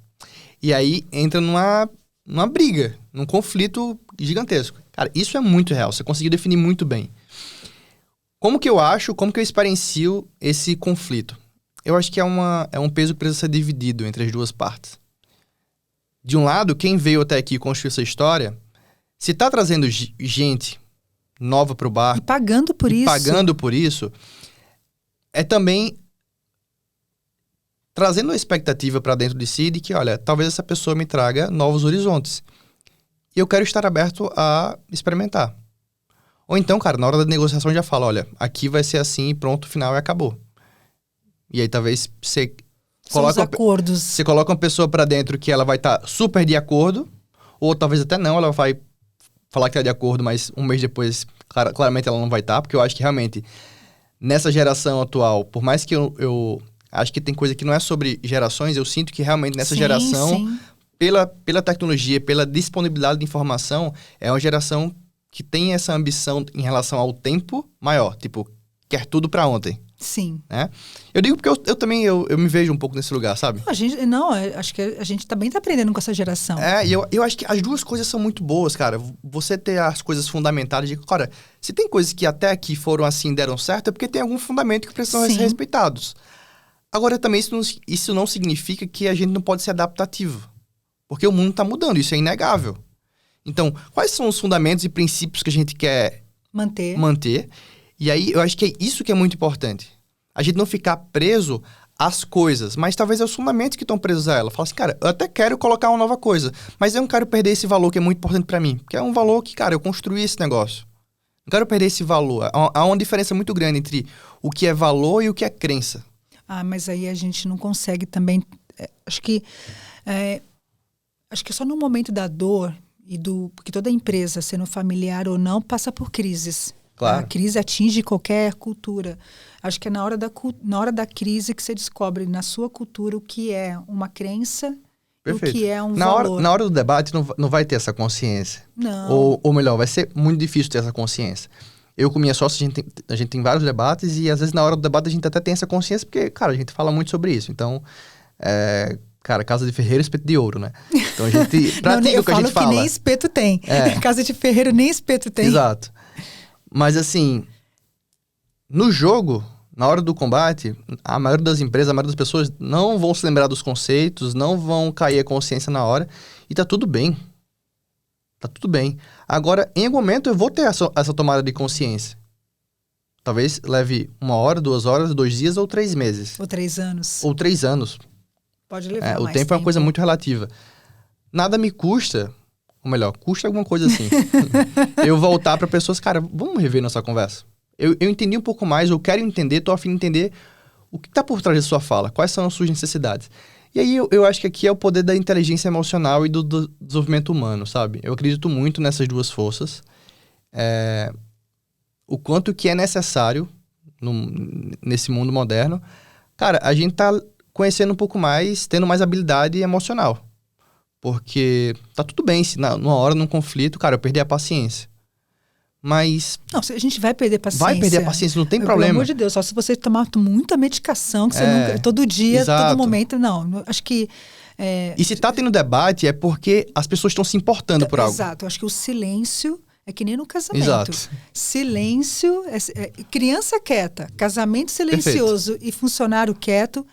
B: E aí entra numa briga, num conflito gigantesco. Cara, isso é muito real, você conseguiu definir muito bem. Como que eu experiencio esse conflito? Eu acho que é um peso que precisa ser dividido entre as duas partes. De um lado, quem veio até aqui construir essa história, se está trazendo gente nova para o barco...
A: E pagando por isso.
B: É também trazendo a expectativa para dentro de si de que, olha, talvez essa pessoa me traga novos horizontes. E eu quero estar aberto a experimentar. Ou então, cara, na hora da negociação já fala, olha, aqui vai ser assim, pronto, final e acabou. E aí talvez você... Você coloca uma pessoa pra dentro que ela vai estar super de acordo, ou talvez até não, ela vai falar que tá de acordo, mas um mês depois, claramente ela não vai estar, porque eu acho que realmente, nessa geração atual, por mais que eu acho que tem coisa que não é sobre gerações, eu sinto que realmente nessa geração, pela tecnologia, pela disponibilidade de informação, é uma geração que tem essa ambição em relação ao tempo maior, tipo, quer tudo pra ontem.
A: Sim.
B: Né? Eu digo porque eu também me vejo um pouco nesse lugar, sabe?
A: Acho que a gente também tá aprendendo com essa geração.
B: E eu acho que as duas coisas são muito boas, cara. Você ter as coisas fundamentadas de... Cara, se tem coisas que até aqui foram assim, deram certo, é porque tem algum fundamento que precisam ser respeitados. Agora, também, isso não significa que a gente não pode ser adaptativo. Porque o mundo tá mudando, isso é inegável. Então, quais são os fundamentos e princípios que a gente quer manter? E aí, eu acho que é isso que é muito importante. A gente não ficar preso às coisas, mas talvez aos fundamentos que estão presos a ela. Fala assim, cara, eu até quero colocar uma nova coisa, mas eu não quero perder esse valor que é muito importante pra mim. Porque é um valor que, cara, eu construí esse negócio. Não quero perder esse valor. Há uma diferença muito grande entre o que é valor e o que é crença.
A: Mas aí a gente não consegue também Acho que só no momento da dor porque toda empresa, sendo familiar ou não, passa por crises.
B: Claro.
A: A crise atinge qualquer cultura. Acho que é na hora da crise que você descobre na sua cultura o que é uma crença e o que é um valor.
B: Na hora do debate não vai ter essa consciência.
A: Não.
B: Ou melhor, vai ser muito difícil ter essa consciência. Eu com minha sócia, a gente tem vários debates e às vezes na hora do debate a gente até tem essa consciência porque, cara, a gente fala muito sobre isso. Então, cara, casa de ferreiro, espeto de ouro, né? Então a gente pratica o que a gente fala.
A: Eu falo que nem espeto tem. Casa de ferreiro nem espeto tem.
B: Exato. Mas assim, no jogo, na hora do combate, a maioria das empresas, a maioria das pessoas não vão se lembrar dos conceitos, não vão cair a consciência na hora e tá tudo bem. Tá tudo bem. Agora, em algum momento eu vou ter essa tomada de consciência. Talvez leve 1 hora, 2 horas, 2 dias ou 3 meses.
A: Ou 3 anos.
B: Ou 3 anos.
A: Pode levar
B: o
A: mais
B: tempo é uma coisa muito relativa. Nada me custa, ou melhor, custa alguma coisa assim. Eu voltar para pessoas, cara, vamos rever nossa conversa. Eu entendi um pouco mais, eu quero entender, tô a fim de entender o que tá por trás da sua fala, quais são as suas necessidades. E aí eu acho que aqui é o poder da inteligência emocional e do desenvolvimento humano, sabe? Eu acredito muito nessas duas forças. O quanto que é necessário nesse mundo moderno. Cara, a gente tá conhecendo um pouco mais, tendo mais habilidade emocional. Porque tá tudo bem se numa hora, num conflito, cara, eu perder a paciência. Mas...
A: Não, a gente vai perder paciência.
B: Vai perder a paciência, não tem problema.
A: Pelo amor de Deus, só se você tomar muita medicação, que você nunca... Todo dia,
B: exato.
A: Todo momento, não. Acho que...
B: E se tá tendo debate, é porque as pessoas estão se importando por algo.
A: Exato, acho que o silêncio é que nem no casamento.
B: Exato.
A: Silêncio, criança quieta, casamento silencioso e funcionário quieto,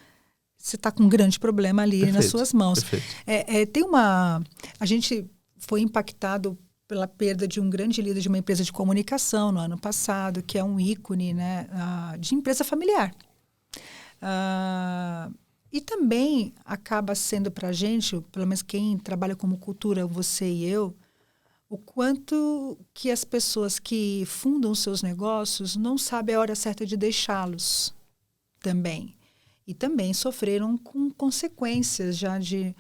A: você está com um grande problema ali nas suas mãos. A gente foi impactado pela perda de um grande líder de uma empresa de comunicação no ano passado, que é um ícone, né, de empresa familiar. E também acaba sendo para a gente, pelo menos quem trabalha como cultura, você e eu, o quanto que as pessoas que fundam seus negócios não sabem a hora certa de deixá-los também. E também sofreram com consequências já de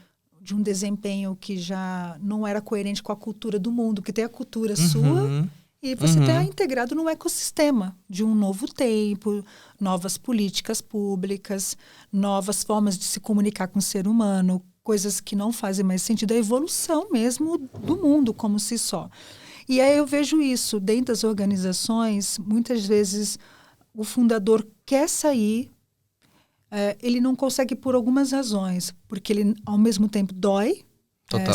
A: um desempenho que já não era coerente com a cultura do mundo, que tem a cultura sua e você está integrado num ecossistema de um novo tempo, novas políticas públicas, novas formas de se comunicar com o ser humano, coisas que não fazem mais sentido, a evolução mesmo do mundo como si só. E aí eu vejo isso dentro das organizações, muitas vezes o fundador quer sair, ele não consegue por algumas razões, porque ele ao mesmo tempo dói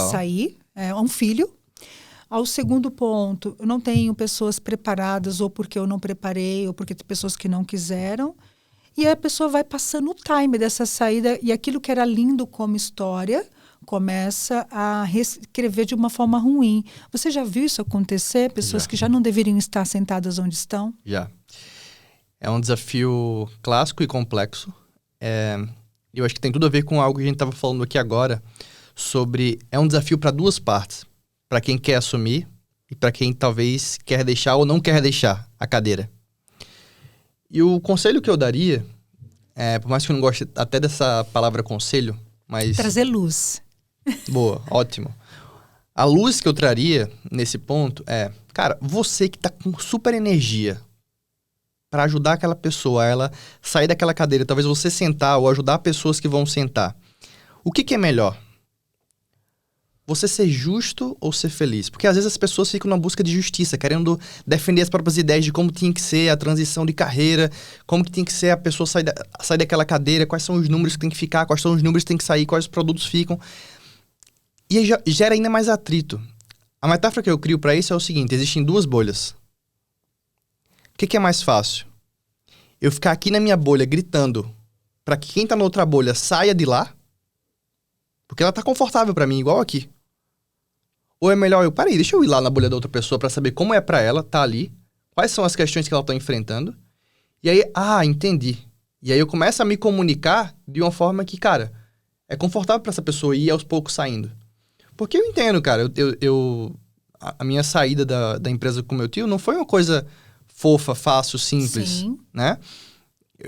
A: sair, é um filho. Ao segundo ponto, eu não tenho pessoas preparadas, ou porque eu não preparei, ou porque tem pessoas que não quiseram. E aí a pessoa vai passando o time dessa saída, e aquilo que era lindo como história começa a reescrever de uma forma ruim. Você já viu isso acontecer? Pessoas que já não deveriam estar sentadas onde estão?
B: Já. É um desafio clássico e complexo. Eu acho que tem tudo a ver com algo que a gente estava falando aqui agora, sobre... É um desafio para duas partes. Para quem quer assumir e para quem talvez quer deixar ou não quer deixar a cadeira. E o conselho que eu daria, por mais que eu não goste até dessa palavra conselho, mas...
A: Trazer luz.
B: Boa, ótimo. A luz que eu traria nesse ponto cara, você que tá com super energia para ajudar aquela pessoa a ela sair daquela cadeira, talvez você sentar ou ajudar pessoas que vão sentar. O que é melhor? Você ser justo ou ser feliz? Porque às vezes as pessoas ficam na busca de justiça, querendo defender as próprias ideias de como tinha que ser a transição de carreira, como que tinha que ser a pessoa sair daquela cadeira, quais são os números que tem que ficar, quais são os números que tem que sair, quais os produtos ficam. E aí gera ainda mais atrito. A metáfora que eu crio para isso é o seguinte: existem duas bolhas. O que é mais fácil? Eu ficar aqui na minha bolha gritando para que quem tá na outra bolha saia de lá? Porque ela tá confortável para mim, igual aqui. Ou é melhor peraí, deixa eu ir lá na bolha da outra pessoa para saber como é para ela tá ali, quais são as questões que ela tá enfrentando. E aí, entendi. E aí eu começo a me comunicar de uma forma que, cara, é confortável para essa pessoa ir aos poucos saindo. Porque eu entendo, cara, a minha saída da empresa com meu tio não foi uma coisa fofa, fácil, simples,
A: Sim.
B: né?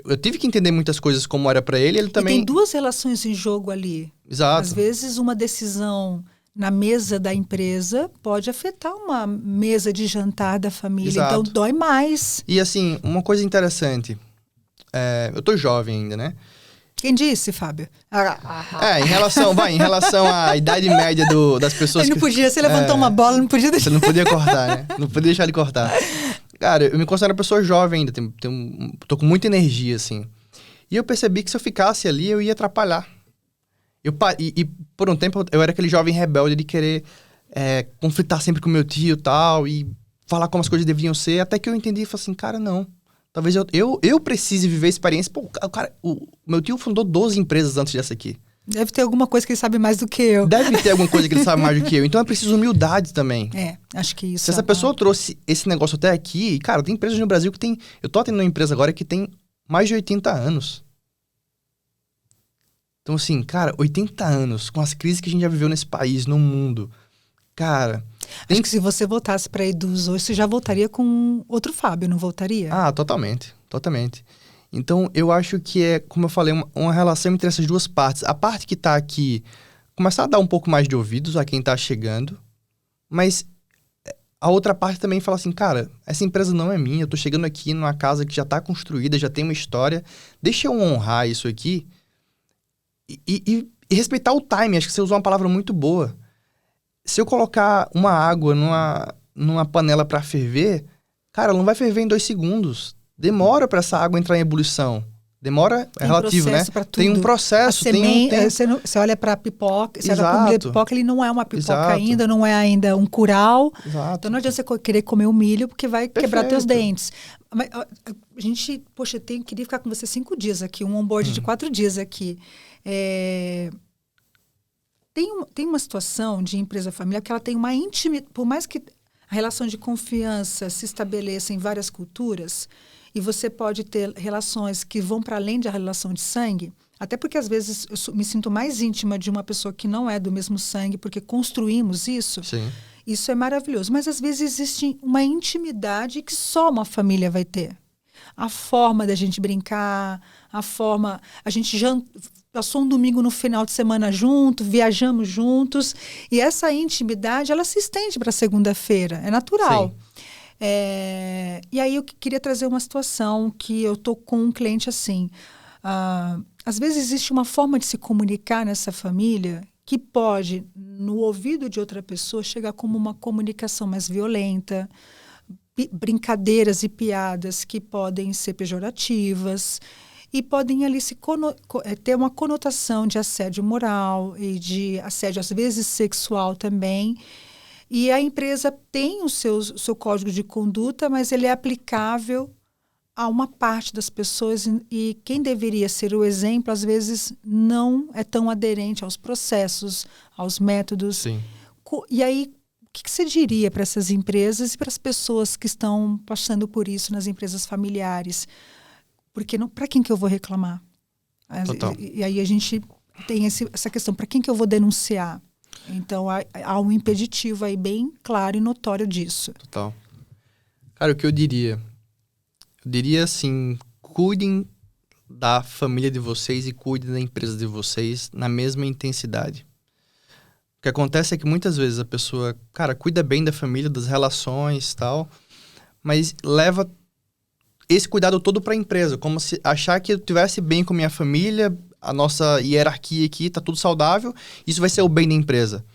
B: eu tive que entender muitas coisas como era para ele também...
A: E tem duas relações em jogo ali.
B: Exato.
A: Às vezes, uma decisão na mesa da empresa pode afetar uma mesa de jantar da família.
B: Exato.
A: Então, dói mais.
B: E assim, uma coisa interessante. Eu tô jovem ainda, né?
A: Quem disse, Fábio?
B: Em relação à idade média das pessoas...
A: Ele não podia, você levantou uma bola, não podia deixar...
B: Você não podia cortar, né? Não podia deixar de cortar. Cara, eu me considero uma pessoa jovem ainda, tô com muita energia, assim. E eu percebi que se eu ficasse ali, eu ia atrapalhar. E por um tempo, eu era aquele jovem rebelde de querer conflitar sempre com meu tio e tal, e falar como as coisas deviam ser, até que eu entendi e falei assim, cara, não. Talvez eu precise viver a experiência. Pô, o meu tio fundou 12 empresas antes dessa aqui.
A: Deve ter alguma coisa que ele sabe mais do que eu.
B: Deve ter alguma coisa que ele sabe mais do que eu. Então é preciso humildade também.
A: Acho que isso.
B: Se essa pessoa trouxe esse negócio até aqui... Cara, tem empresas no Brasil que tem... Eu tô atendendo uma empresa agora que tem mais de 80 anos. Então assim, cara, 80 anos, com as crises que a gente já viveu nesse país, no mundo. Cara...
A: Acho que se você voltasse para Eduz hoje, você já voltaria com outro Fábio, não voltaria?
B: Ah, totalmente. Então, eu acho que como eu falei, uma relação entre essas duas partes. A parte que tá aqui, começar a dar um pouco mais de ouvidos a quem tá chegando, mas a outra parte também fala assim, cara, essa empresa não é minha, eu tô chegando aqui numa casa que já tá construída, já tem uma história, deixa eu honrar isso aqui e respeitar o time. Acho que você usou uma palavra muito boa. Se eu colocar uma água numa panela para ferver, cara, ela não vai ferver em 2 segundos. Demora para essa água entrar em ebulição. Demora, é relativo, né? Tem um processo,
A: Você olha para a pipoca, você olha para a pipoca, ele não é uma pipoca ainda, não é ainda um curau.
B: Exato.
A: Então não adianta você querer comer o milho, porque vai quebrar teus dentes. Mas, a gente, poxa, queria ficar com você 5 dias aqui, um onboard de 4 dias aqui. Tem uma situação de empresa familiar que ela tem uma intimidade, por mais que a relação de confiança se estabeleça em várias culturas, e você pode ter relações que vão para além da relação de sangue, até porque às vezes eu me sinto mais íntima de uma pessoa que não é do mesmo sangue, porque construímos isso.
B: Sim.
A: Isso é maravilhoso. Mas às vezes existe uma intimidade que só uma família vai ter. A forma da gente brincar, a gente passou um domingo no final de semana junto, viajamos juntos, e essa intimidade, ela se estende para segunda-feira, é natural. E aí eu queria trazer uma situação que eu tô com um cliente assim, às vezes existe uma forma de se comunicar nessa família que pode, no ouvido de outra pessoa, chegar como uma comunicação mais violenta, brincadeiras e piadas que podem ser pejorativas, e podem ali ter uma conotação de assédio moral e de assédio, às vezes, sexual também. E a empresa tem o seu código de conduta, mas ele é aplicável a uma parte das pessoas. E quem deveria ser o exemplo, às vezes, não é tão aderente aos processos, aos métodos.
B: Sim.
A: E aí, o que você diria para essas empresas e para as pessoas que estão passando por isso nas empresas familiares? Porque para quem que eu vou reclamar?
B: Total.
A: E aí a gente tem essa questão, para quem que eu vou denunciar? Então há um impeditivo aí bem claro e notório disso.
B: Total. Cara, o que eu diria? Eu diria assim, cuidem da família de vocês e cuidem da empresa de vocês na mesma intensidade. O que acontece é que muitas vezes a pessoa, cara, cuida bem da família, das relações e tal, mas leva esse cuidado todo para a empresa, como se achar que eu estivesse bem com minha família, a nossa hierarquia aqui tá tudo saudável, isso vai ser o bem da empresa.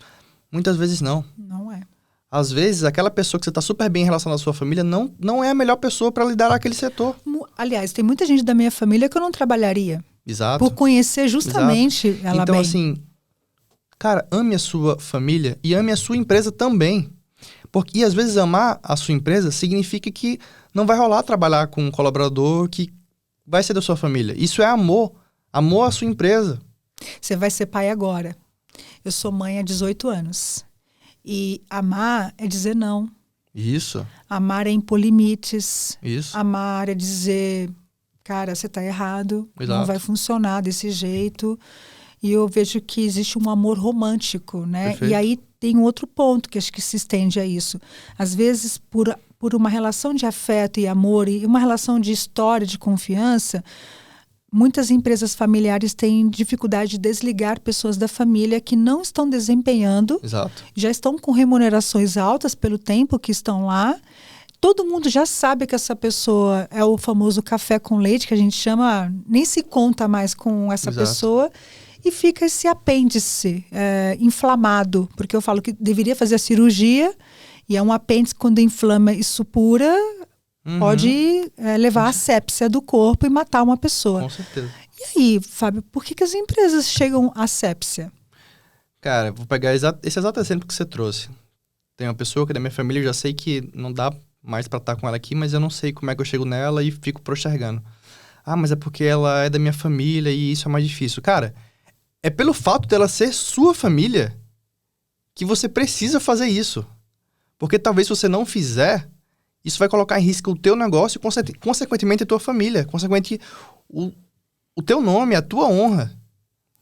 B: Muitas vezes não.
A: Não é.
B: Às vezes, aquela pessoa que você tá super bem em relação à sua família não é a melhor pessoa para liderar aquele setor.
A: Aliás, tem muita gente da minha família que eu não trabalharia.
B: Exato.
A: Por conhecer justamente ela
B: então,
A: bem.
B: assim, cara, ame a sua família e ame a sua empresa também. E às vezes amar a sua empresa significa que não vai rolar trabalhar com um colaborador que vai ser da sua família. Isso é amor. Amor à sua empresa.
A: Você vai ser pai agora. Eu sou mãe há 18 anos. E amar é dizer não.
B: Isso.
A: Amar é impor limites.
B: Isso.
A: Amar é dizer, cara, você está errado.
B: Exato.
A: Não vai funcionar desse jeito. E eu vejo que existe um amor romântico, né?
B: Perfeito.
A: E aí tem um outro ponto que acho que se estende a isso. Às vezes, por uma relação de afeto e amor e uma relação de história, de confiança, muitas empresas familiares têm dificuldade de desligar pessoas da família que não estão desempenhando,
B: Exato.
A: já estão com remunerações altas pelo tempo que estão lá. Todo mundo já sabe que essa pessoa é o famoso café com leite, que a gente chama, nem se conta mais com essa
B: Exato.
A: pessoa, e fica esse apêndice inflamado, porque eu falo que deveria fazer a cirurgia, e é um apêndice quando inflama e supura, pode levar à sepsia do corpo e matar uma pessoa.
B: Com certeza.
A: E aí, Fábio, por que as empresas chegam à sepsia?
B: Cara, vou pegar esse exato exemplo que você trouxe. Tem uma pessoa que é da minha família, eu já sei que não dá mais pra estar com ela aqui, mas eu não sei como é que eu chego nela e fico postergando. Ah, mas é porque ela é da minha família e isso é mais difícil. Cara, é pelo fato dela ser sua família que você precisa fazer isso. Porque talvez se você não fizer, isso vai colocar em risco o teu negócio e, consequentemente, a tua família. Consequentemente, o teu nome, a tua honra.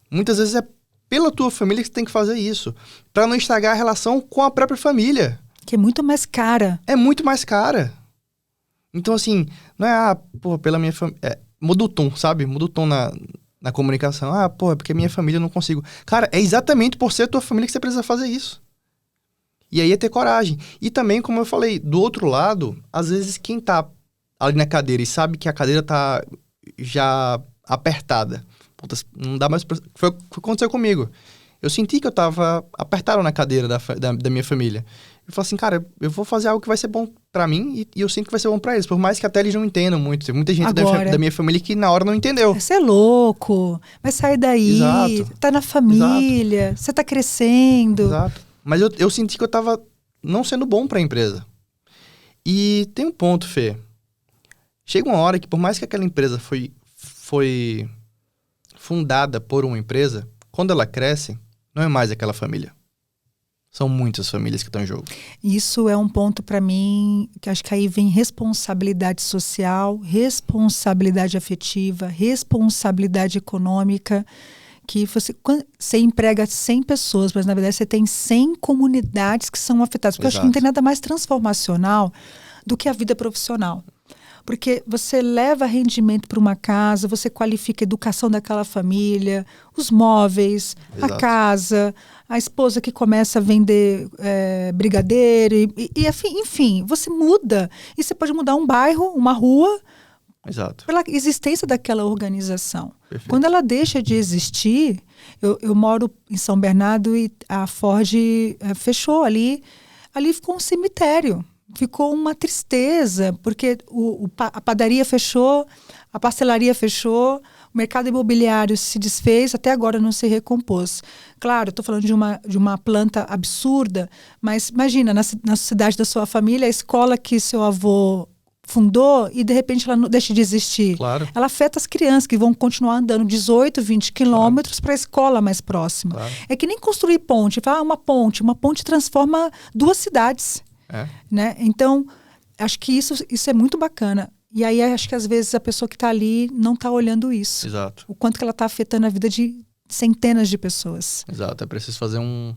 B: Muitas vezes é pela tua família que você tem que fazer isso. Pra não estragar a relação com a própria família.
A: Que é muito mais cara.
B: É muito mais cara. Então, assim, não é, pela minha família... muda o tom, sabe? Muda o tom na comunicação. É porque minha família eu não consigo. Cara, é exatamente por ser tua família que você precisa fazer isso. E aí é ter coragem. E também, como eu falei, do outro lado, às vezes quem tá ali na cadeira e sabe que a cadeira tá já apertada. Puta, não dá mais pra... Foi o que aconteceu comigo. Eu senti que eu tava apertado na cadeira da minha família. Eu falei assim, cara, eu vou fazer algo que vai ser bom pra mim e eu sinto que vai ser bom pra eles. Por mais que até eles não entendam muito. Tem muita gente da minha família que na hora não entendeu.
A: Você é louco, vai sair daí,
B: Exato.
A: Tá na família, você tá crescendo.
B: Exato. Mas eu senti que eu tava não sendo bom pra empresa. E tem um ponto, Fê. Chega uma hora que por mais que aquela empresa foi fundada por uma empresa, quando ela cresce, não é mais aquela família. São muitas famílias que estão em jogo.
A: Isso é um ponto para mim, que acho que aí vem responsabilidade social, responsabilidade afetiva, responsabilidade econômica, que você emprega 100 pessoas, mas na verdade você tem 100 comunidades que são afetadas. Porque eu acho que não tem nada mais transformacional do que a vida profissional. Porque você leva rendimento para uma casa, você qualifica a educação daquela família, os móveis,
B: Exato.
A: A casa, a esposa que começa a vender brigadeiro, enfim, você muda. E você pode mudar um bairro, uma rua,
B: Exato.
A: pela existência daquela organização.
B: Perfeito.
A: Quando ela deixa de existir, eu moro em São Bernardo e a Ford fechou ali ficou um cemitério. Ficou uma tristeza, porque a padaria fechou, a pastelaria fechou, o mercado imobiliário se desfez, até agora não se recompôs. Claro, estou falando de uma planta absurda, mas imagina, na cidade da sua família, a escola que seu avô fundou e de repente ela não deixa de existir.
B: Claro.
A: Ela afeta as crianças que vão continuar andando 18, 20 quilômetros para a escola mais próxima.
B: Claro.
A: É que nem construir ponte. Uma ponte transforma 2 cidades. Né? Então, acho que isso é muito bacana. E aí, acho que às vezes a pessoa que está ali não está olhando isso.
B: Exato.
A: O quanto que ela está afetando a vida de centenas de pessoas.
B: Exato. É preciso fazer um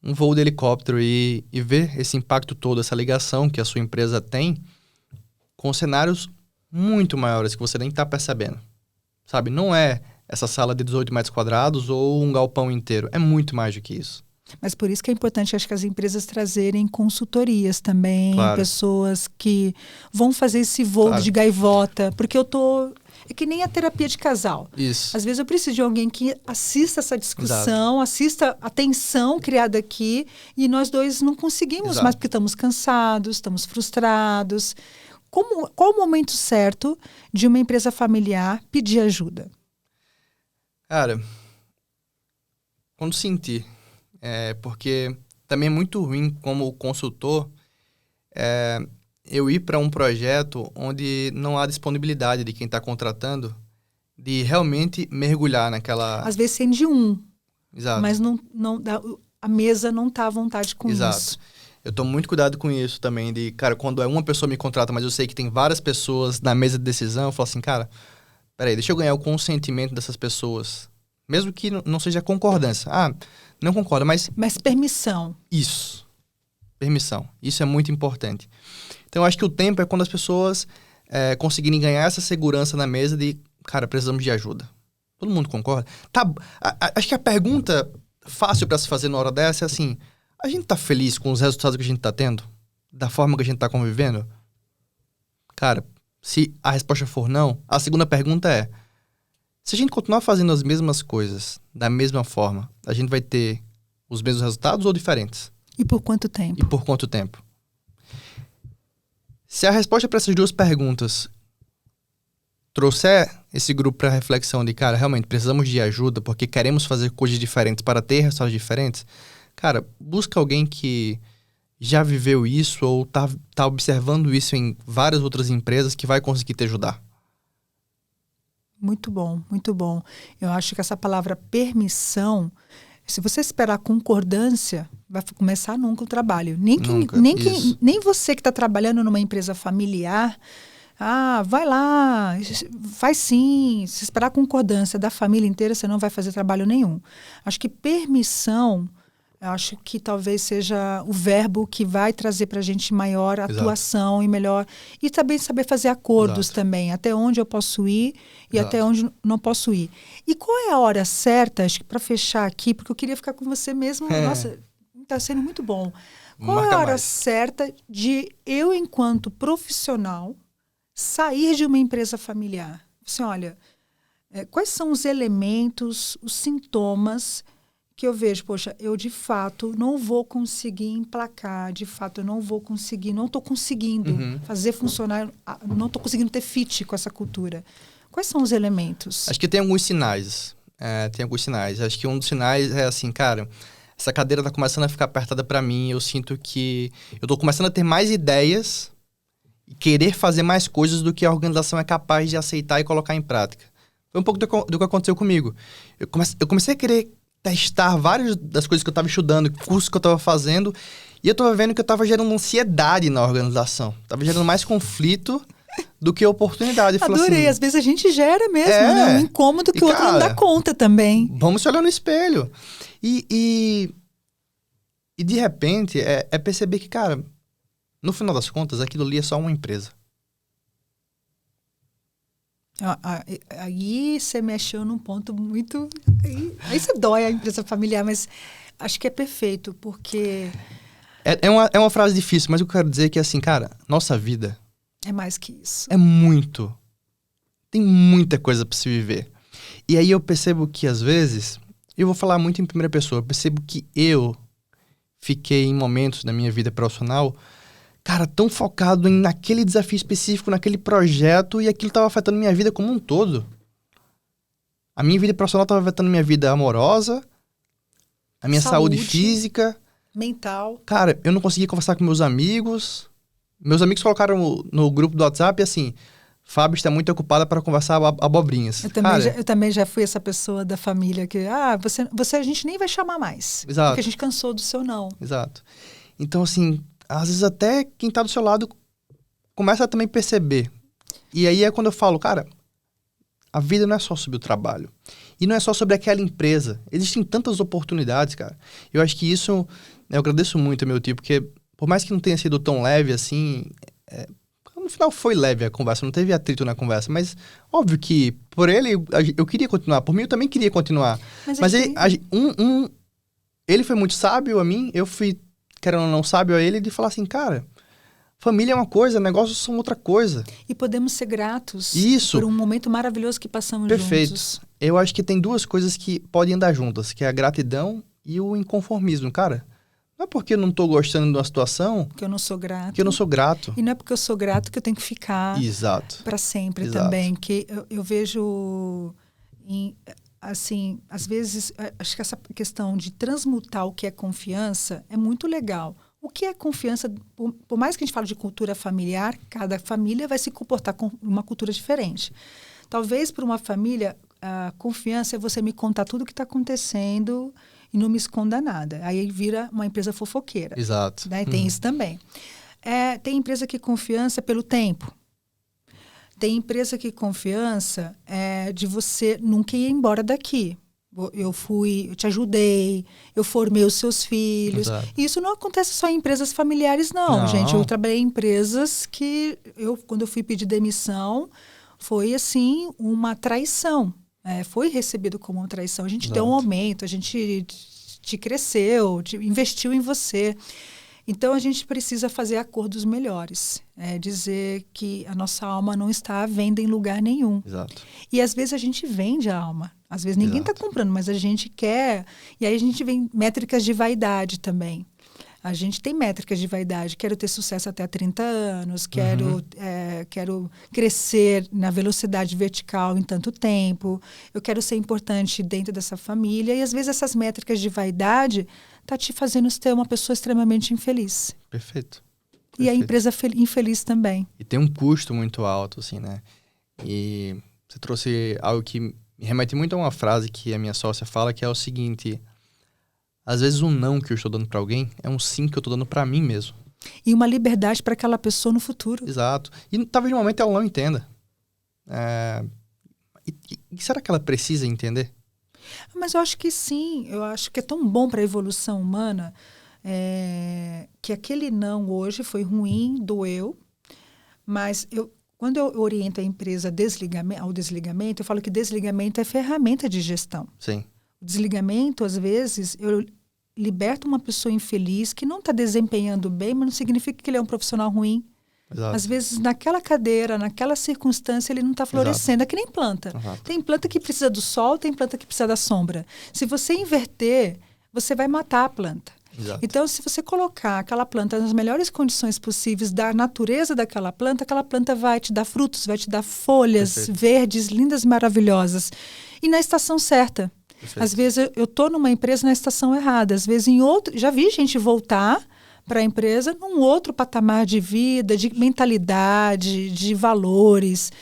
B: voo de helicóptero e ver esse impacto todo, essa ligação que a sua empresa tem com cenários muito maiores que você nem está percebendo. Sabe? Não é essa sala de 18 metros quadrados ou um galpão inteiro. É muito mais do que isso.
A: Mas por isso que é importante, acho que as empresas trazerem consultorias também,
B: claro.
A: Pessoas que vão fazer esse voo de gaivota, porque é que nem a terapia de casal.
B: Isso.
A: Às vezes eu preciso de alguém que assista essa discussão,
B: Exato.
A: assista a tensão criada aqui, e nós dois não conseguimos
B: Exato.
A: mais porque estamos cansados, estamos frustrados. Qual o momento certo de uma empresa familiar pedir ajuda?
B: Cara, quando sentir. Porque também é muito ruim como consultor eu ir para um projeto onde não há disponibilidade de quem está contratando de realmente mergulhar naquela...
A: Às vezes tem de um,
B: Exato.
A: Mas a mesa não está à vontade com
B: Exato.
A: isso.
B: Eu tomo muito cuidado com isso também, de, cara, quando uma pessoa me contrata, mas eu sei que tem várias pessoas na mesa de decisão, eu falo assim, cara, peraí, deixa eu ganhar o consentimento dessas pessoas. Mesmo que não seja concordância. Não concorda, mas...
A: Mas permissão.
B: Isso. Permissão. Isso é muito importante. Então, eu acho que o tempo é quando as pessoas conseguirem ganhar essa segurança na mesa de, cara, precisamos de ajuda. Todo mundo concorda? Acho que a pergunta fácil para se fazer na hora dessa é assim, a gente tá feliz com os resultados que a gente tá tendo? Da forma que a gente tá convivendo? Cara, se a resposta for não, a segunda pergunta é, se a gente continuar fazendo as mesmas coisas da mesma forma, a gente vai ter os mesmos resultados ou diferentes?
A: E por quanto tempo?
B: E por quanto tempo? Se a resposta para essas duas perguntas trouxer esse grupo para reflexão de, cara, realmente precisamos de ajuda porque queremos fazer coisas diferentes para ter resultados diferentes, cara, busca alguém que já viveu isso ou tá observando isso em várias outras empresas que vai conseguir te ajudar.
A: Muito bom, muito bom. Eu acho que essa palavra permissão, se você esperar concordância, vai começar nunca o trabalho. Nem você que está trabalhando numa empresa familiar, vai lá, faz sim. Se esperar concordância da família inteira, você não vai fazer trabalho nenhum. Acho que permissão, acho que talvez seja o verbo que vai trazer para a gente maior atuação e melhor. E também saber fazer acordos também, até onde eu posso ir e até onde não posso ir. E qual é a hora certa, acho que para fechar aqui, porque eu queria ficar com você mesmo. Nossa, está sendo muito bom. Qual é a hora certa de eu, enquanto profissional, sair de uma empresa familiar? Assim, olha, quais são os elementos, os sintomas que eu vejo, poxa, eu de fato não vou conseguir emplacar, de fato eu não estou conseguindo fazer funcionar, não estou conseguindo ter fit com essa cultura. Quais são os elementos?
B: Acho que tem alguns sinais. Acho que um dos sinais é assim, cara, essa cadeira tá começando a ficar apertada para mim, eu sinto que eu tô começando a ter mais ideias e querer fazer mais coisas do que a organização é capaz de aceitar e colocar em prática. Foi um pouco do que aconteceu comigo. Eu comecei a querer testar várias das coisas que eu estava estudando, cursos que eu estava fazendo, e eu estava vendo que eu estava gerando ansiedade na organização. Estava gerando mais conflito do que oportunidade.
A: Adorei,
B: assim,
A: às vezes a gente gera mesmo, né? Um incômodo que o outro não dá conta também.
B: Vamos se olhar no espelho. E de repente, é perceber que, cara, no final das contas, aquilo ali é só uma empresa.
A: Aí você mexeu num ponto muito... Aí você dói a empresa familiar, mas acho que é perfeito, porque...
B: É uma frase difícil, mas o que eu quero dizer é que, assim, cara, nossa vida...
A: É mais que isso.
B: É muito. Tem muita coisa pra se viver. E aí eu percebo que, às vezes... Eu vou falar muito em primeira pessoa. Eu percebo que eu fiquei em momentos da minha vida profissional... Cara, tão focado naquele desafio específico, naquele projeto, e aquilo estava afetando minha vida como um todo. A minha vida profissional estava afetando minha vida amorosa, a minha saúde física.
A: Mental. Cara,
B: eu não conseguia conversar com meus amigos. Meus amigos colocaram no grupo do WhatsApp assim, Fábio está muito ocupada para conversar abobrinhas.
A: Eu também já fui essa pessoa da família que, você a gente nem vai chamar mais.
B: Exato.
A: Porque a gente cansou do seu não.
B: Exato. Então, assim... Às vezes até quem tá do seu lado começa a também perceber. E aí é quando eu falo, cara, a vida não é só sobre o trabalho. E não é só sobre aquela empresa. Existem tantas oportunidades, cara. Eu acho que isso, eu agradeço muito ao meu tio, porque por mais que não tenha sido tão leve assim, no final foi leve a conversa, não teve atrito na conversa. Mas óbvio que por ele eu queria continuar, por mim eu também queria continuar. Mas ele foi muito sábio a mim, eu fui... querendo ou não, sábio a ele, de falar assim, cara, família é uma coisa, negócios são outra coisa.
A: E podemos ser gratos
B: por
A: um momento maravilhoso que passamos
B: Perfeito.
A: Juntos.
B: Eu acho que tem duas coisas que podem andar juntas, que é a gratidão e o inconformismo. Cara, não é porque eu não tô gostando de uma situação...
A: Que eu não sou grato.
B: Que eu não sou grato.
A: E não é porque eu sou grato que eu tenho que ficar...
B: Exato.
A: Para sempre.
B: Exato.
A: Também. Que eu vejo... Assim, às vezes, acho que essa questão de transmutar o que é confiança é muito legal. O que é confiança, por mais que a gente fale de cultura familiar, cada família vai se comportar com uma cultura diferente. Talvez para uma família, a confiança é você me contar tudo o que está acontecendo e não me esconda nada. Aí vira uma empresa fofoqueira.
B: Exato.
A: Né? Tem isso também. Tem empresa que confiança pelo tempo. Tem empresa que confiança de você nunca ir embora daqui. eu te ajudei, eu formei os seus filhos.
B: Exato.
A: E isso não acontece só em empresas familiares, não, gente. Eu trabalhei em empresas que, quando eu fui pedir demissão, foi, assim, uma traição. Foi recebido como uma traição. A gente deu um aumento, a gente te cresceu, investiu em você. Então, a gente precisa fazer acordos melhores. Dizer que a nossa alma não está à venda em lugar nenhum.
B: Exato.
A: E, às vezes, a gente vende a alma. Às vezes, ninguém está comprando, mas a gente quer. E aí, a gente vê métricas de vaidade também. A gente tem métricas de vaidade. Quero ter sucesso até 30 anos, quero crescer na velocidade vertical em tanto tempo, eu quero ser importante dentro dessa família. E, às vezes, essas métricas de vaidade tá te fazendo ser uma pessoa extremamente infeliz.
B: Perfeito.
A: E a empresa infeliz também.
B: E tem um custo muito alto, assim, né? E você trouxe algo que me remete muito a uma frase que a minha sócia fala, que é o seguinte: às vezes um não que eu estou dando para alguém é um sim que eu estou dando para mim mesmo.
A: E uma liberdade para aquela pessoa no futuro.
B: Exato. E talvez no momento ela não entenda. E será que ela precisa entender?
A: Mas eu acho que sim. Eu acho que é tão bom para a evolução humana que aquele não hoje foi ruim, doeu. Mas quando eu oriento a empresa ao desligamento, eu falo que desligamento é ferramenta de gestão.
B: Sim.
A: O desligamento, às vezes, eu liberto uma pessoa infeliz que não está desempenhando bem, mas não significa que ele é um profissional ruim.
B: Exato.
A: Às vezes, naquela cadeira, naquela circunstância, ele não está florescendo. É que nem planta.
B: Exato.
A: Tem planta que precisa do sol, tem planta que precisa da sombra. Se você inverter, você vai matar a planta.
B: Exato.
A: Então, se você colocar aquela planta nas melhores condições possíveis da natureza daquela planta vai te dar frutos, vai te dar folhas
B: Perfeito.
A: verdes, lindas, maravilhosas. E na estação certa.
B: Perfeito.
A: Às vezes, eu estou numa empresa na estação errada. Às vezes, já vi gente voltar para a empresa num outro patamar de vida, de mentalidade, de valores,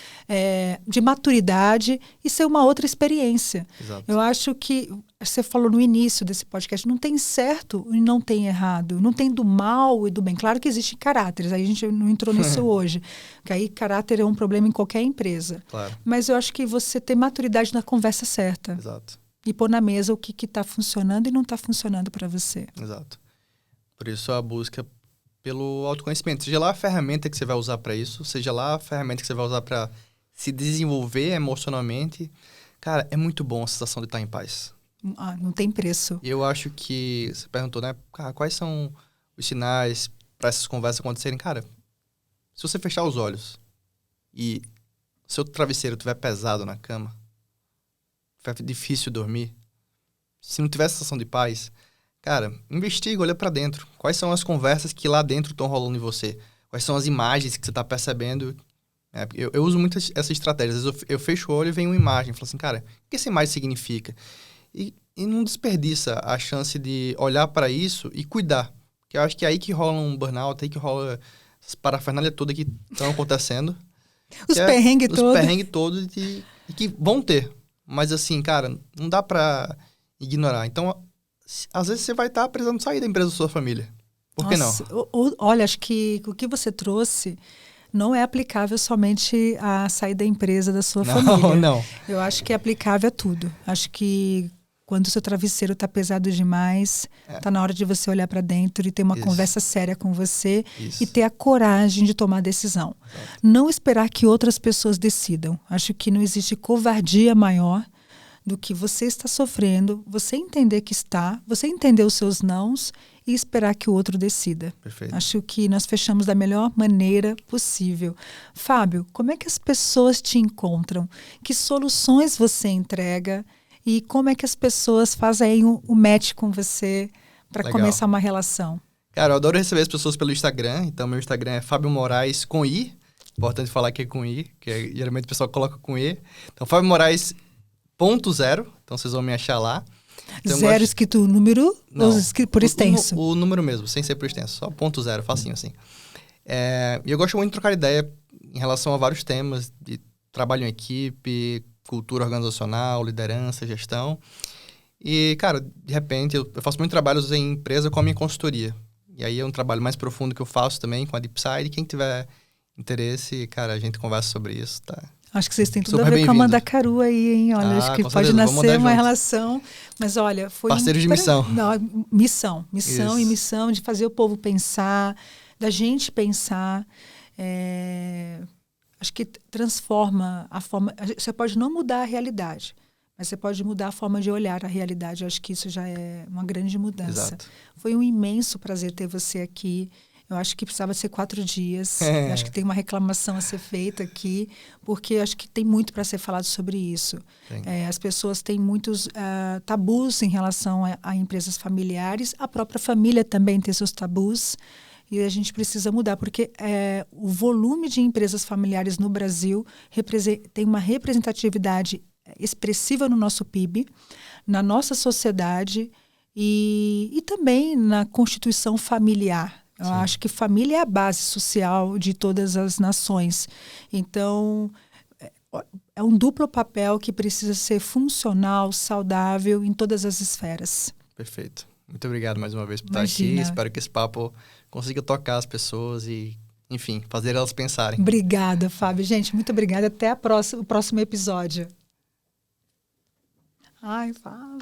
A: de maturidade e ser uma outra experiência.
B: Exato.
A: Eu acho que você falou no início desse podcast, não tem certo e não tem errado, não tem do mal e do bem. Claro que existem caráteres, aí a gente não entrou nisso hoje, que aí caráter é um problema em qualquer empresa.
B: Claro.
A: Mas eu acho que você tem maturidade na conversa certa.
B: Exato.
A: E pôr na mesa o que está funcionando e não está funcionando para você.
B: Exato. Por isso a busca pelo autoconhecimento. Seja lá a ferramenta que você vai usar para isso, seja lá a ferramenta que você vai usar para se desenvolver emocionalmente. Cara, é muito bom a sensação de estar em paz.
A: Não tem preço.
B: Eu acho que você perguntou, né? Cara, quais são os sinais para essas conversas acontecerem? Cara, se você fechar os olhos e seu travesseiro estiver pesado na cama, ficar difícil dormir, se não tiver sensação de paz, cara, investiga, olha pra dentro. Quais são as conversas que lá dentro estão rolando em você? Quais são as imagens que você tá percebendo? Eu uso muito essa estratégia. Às vezes eu fecho o olho e vem uma imagem. Falo assim, cara, o que essa imagem significa? E não desperdiça a chance de olhar para isso e cuidar. Porque eu acho que é aí que rola um burnout, aí que rola essas parafernália toda que estão acontecendo.
A: Os perrengues todos.
B: Os perrengues todos e que vão ter. Mas assim, cara, não dá pra ignorar. Então, às vezes você vai estar precisando sair da empresa da sua família. Por que não?
A: Olha, acho que o que você trouxe não é aplicável somente a sair da empresa da sua família.
B: Não.
A: Eu acho que é aplicável a tudo. Acho que quando o seu travesseiro está pesado demais, está na hora de você olhar para dentro e ter uma conversa séria com você e ter a coragem de tomar a decisão.
B: Exato.
A: Não esperar que outras pessoas decidam. Acho que não existe covardia maior do que você está sofrendo, você entender que está, você entender os seus nãos e esperar que o outro decida.
B: Perfeito.
A: Acho que nós fechamos da melhor maneira possível. Fábio, como é que as pessoas te encontram? Que soluções você entrega? E como é que as pessoas fazem o match com você para começar uma relação?
B: Cara, eu adoro receber as pessoas pelo Instagram. Então, meu Instagram é Fábio Moraes com I. Importante falar que é com I, que geralmente o pessoal coloca com E. Então, Fábio Moraes .0. Então, vocês vão me achar lá. Então,
A: zero escrito número ou escrito por extenso?
B: O número mesmo, sem ser por extenso. Só .0, facinho assim. E eu gosto muito de trocar ideia em relação a vários temas de trabalho em equipe, cultura organizacional, liderança, gestão. E, cara, de repente, eu faço muito trabalhos em empresa com a minha consultoria. E aí é um trabalho mais profundo que eu faço também com a DeepSide. Quem tiver interesse, cara, a gente conversa sobre isso, tá?
A: Acho que vocês têm tudo
B: Super
A: a ver com a
B: bem-vindo.
A: Mandacaru aí, hein? Olha, acho que
B: com
A: pode
B: certeza, vamos
A: nascer
B: andar
A: uma
B: junto.
A: relação. Mas olha, foi
B: Parceiros de missão.
A: Não, missão
B: Isso.
A: e missão de fazer o povo pensar, da gente pensar. Acho que transforma a forma. Você pode não mudar a realidade, mas você pode mudar a forma de olhar a realidade. Eu acho que isso já é uma grande mudança.
B: Exato.
A: Foi um imenso prazer ter você aqui. Eu acho que precisava ser 4 dias. Eu acho que tem uma reclamação a ser feita aqui, porque eu acho que tem muito para ser falado sobre isso. As pessoas têm muitos tabus em relação a empresas familiares. A própria família também tem seus tabus. E a gente precisa mudar, porque o volume de empresas familiares no Brasil tem uma representatividade expressiva no nosso PIB, na nossa sociedade e também na constituição familiar. Eu acho que família é a base social de todas as nações. Então, é um duplo papel que precisa ser funcional, saudável em todas as esferas.
B: Perfeito. Muito obrigado mais uma vez por estar aqui. Espero que esse papo consiga tocar as pessoas e, enfim, fazer elas pensarem.
A: Obrigada, Fábio. Gente, muito obrigada. Até o próximo episódio. Ai, Fábio.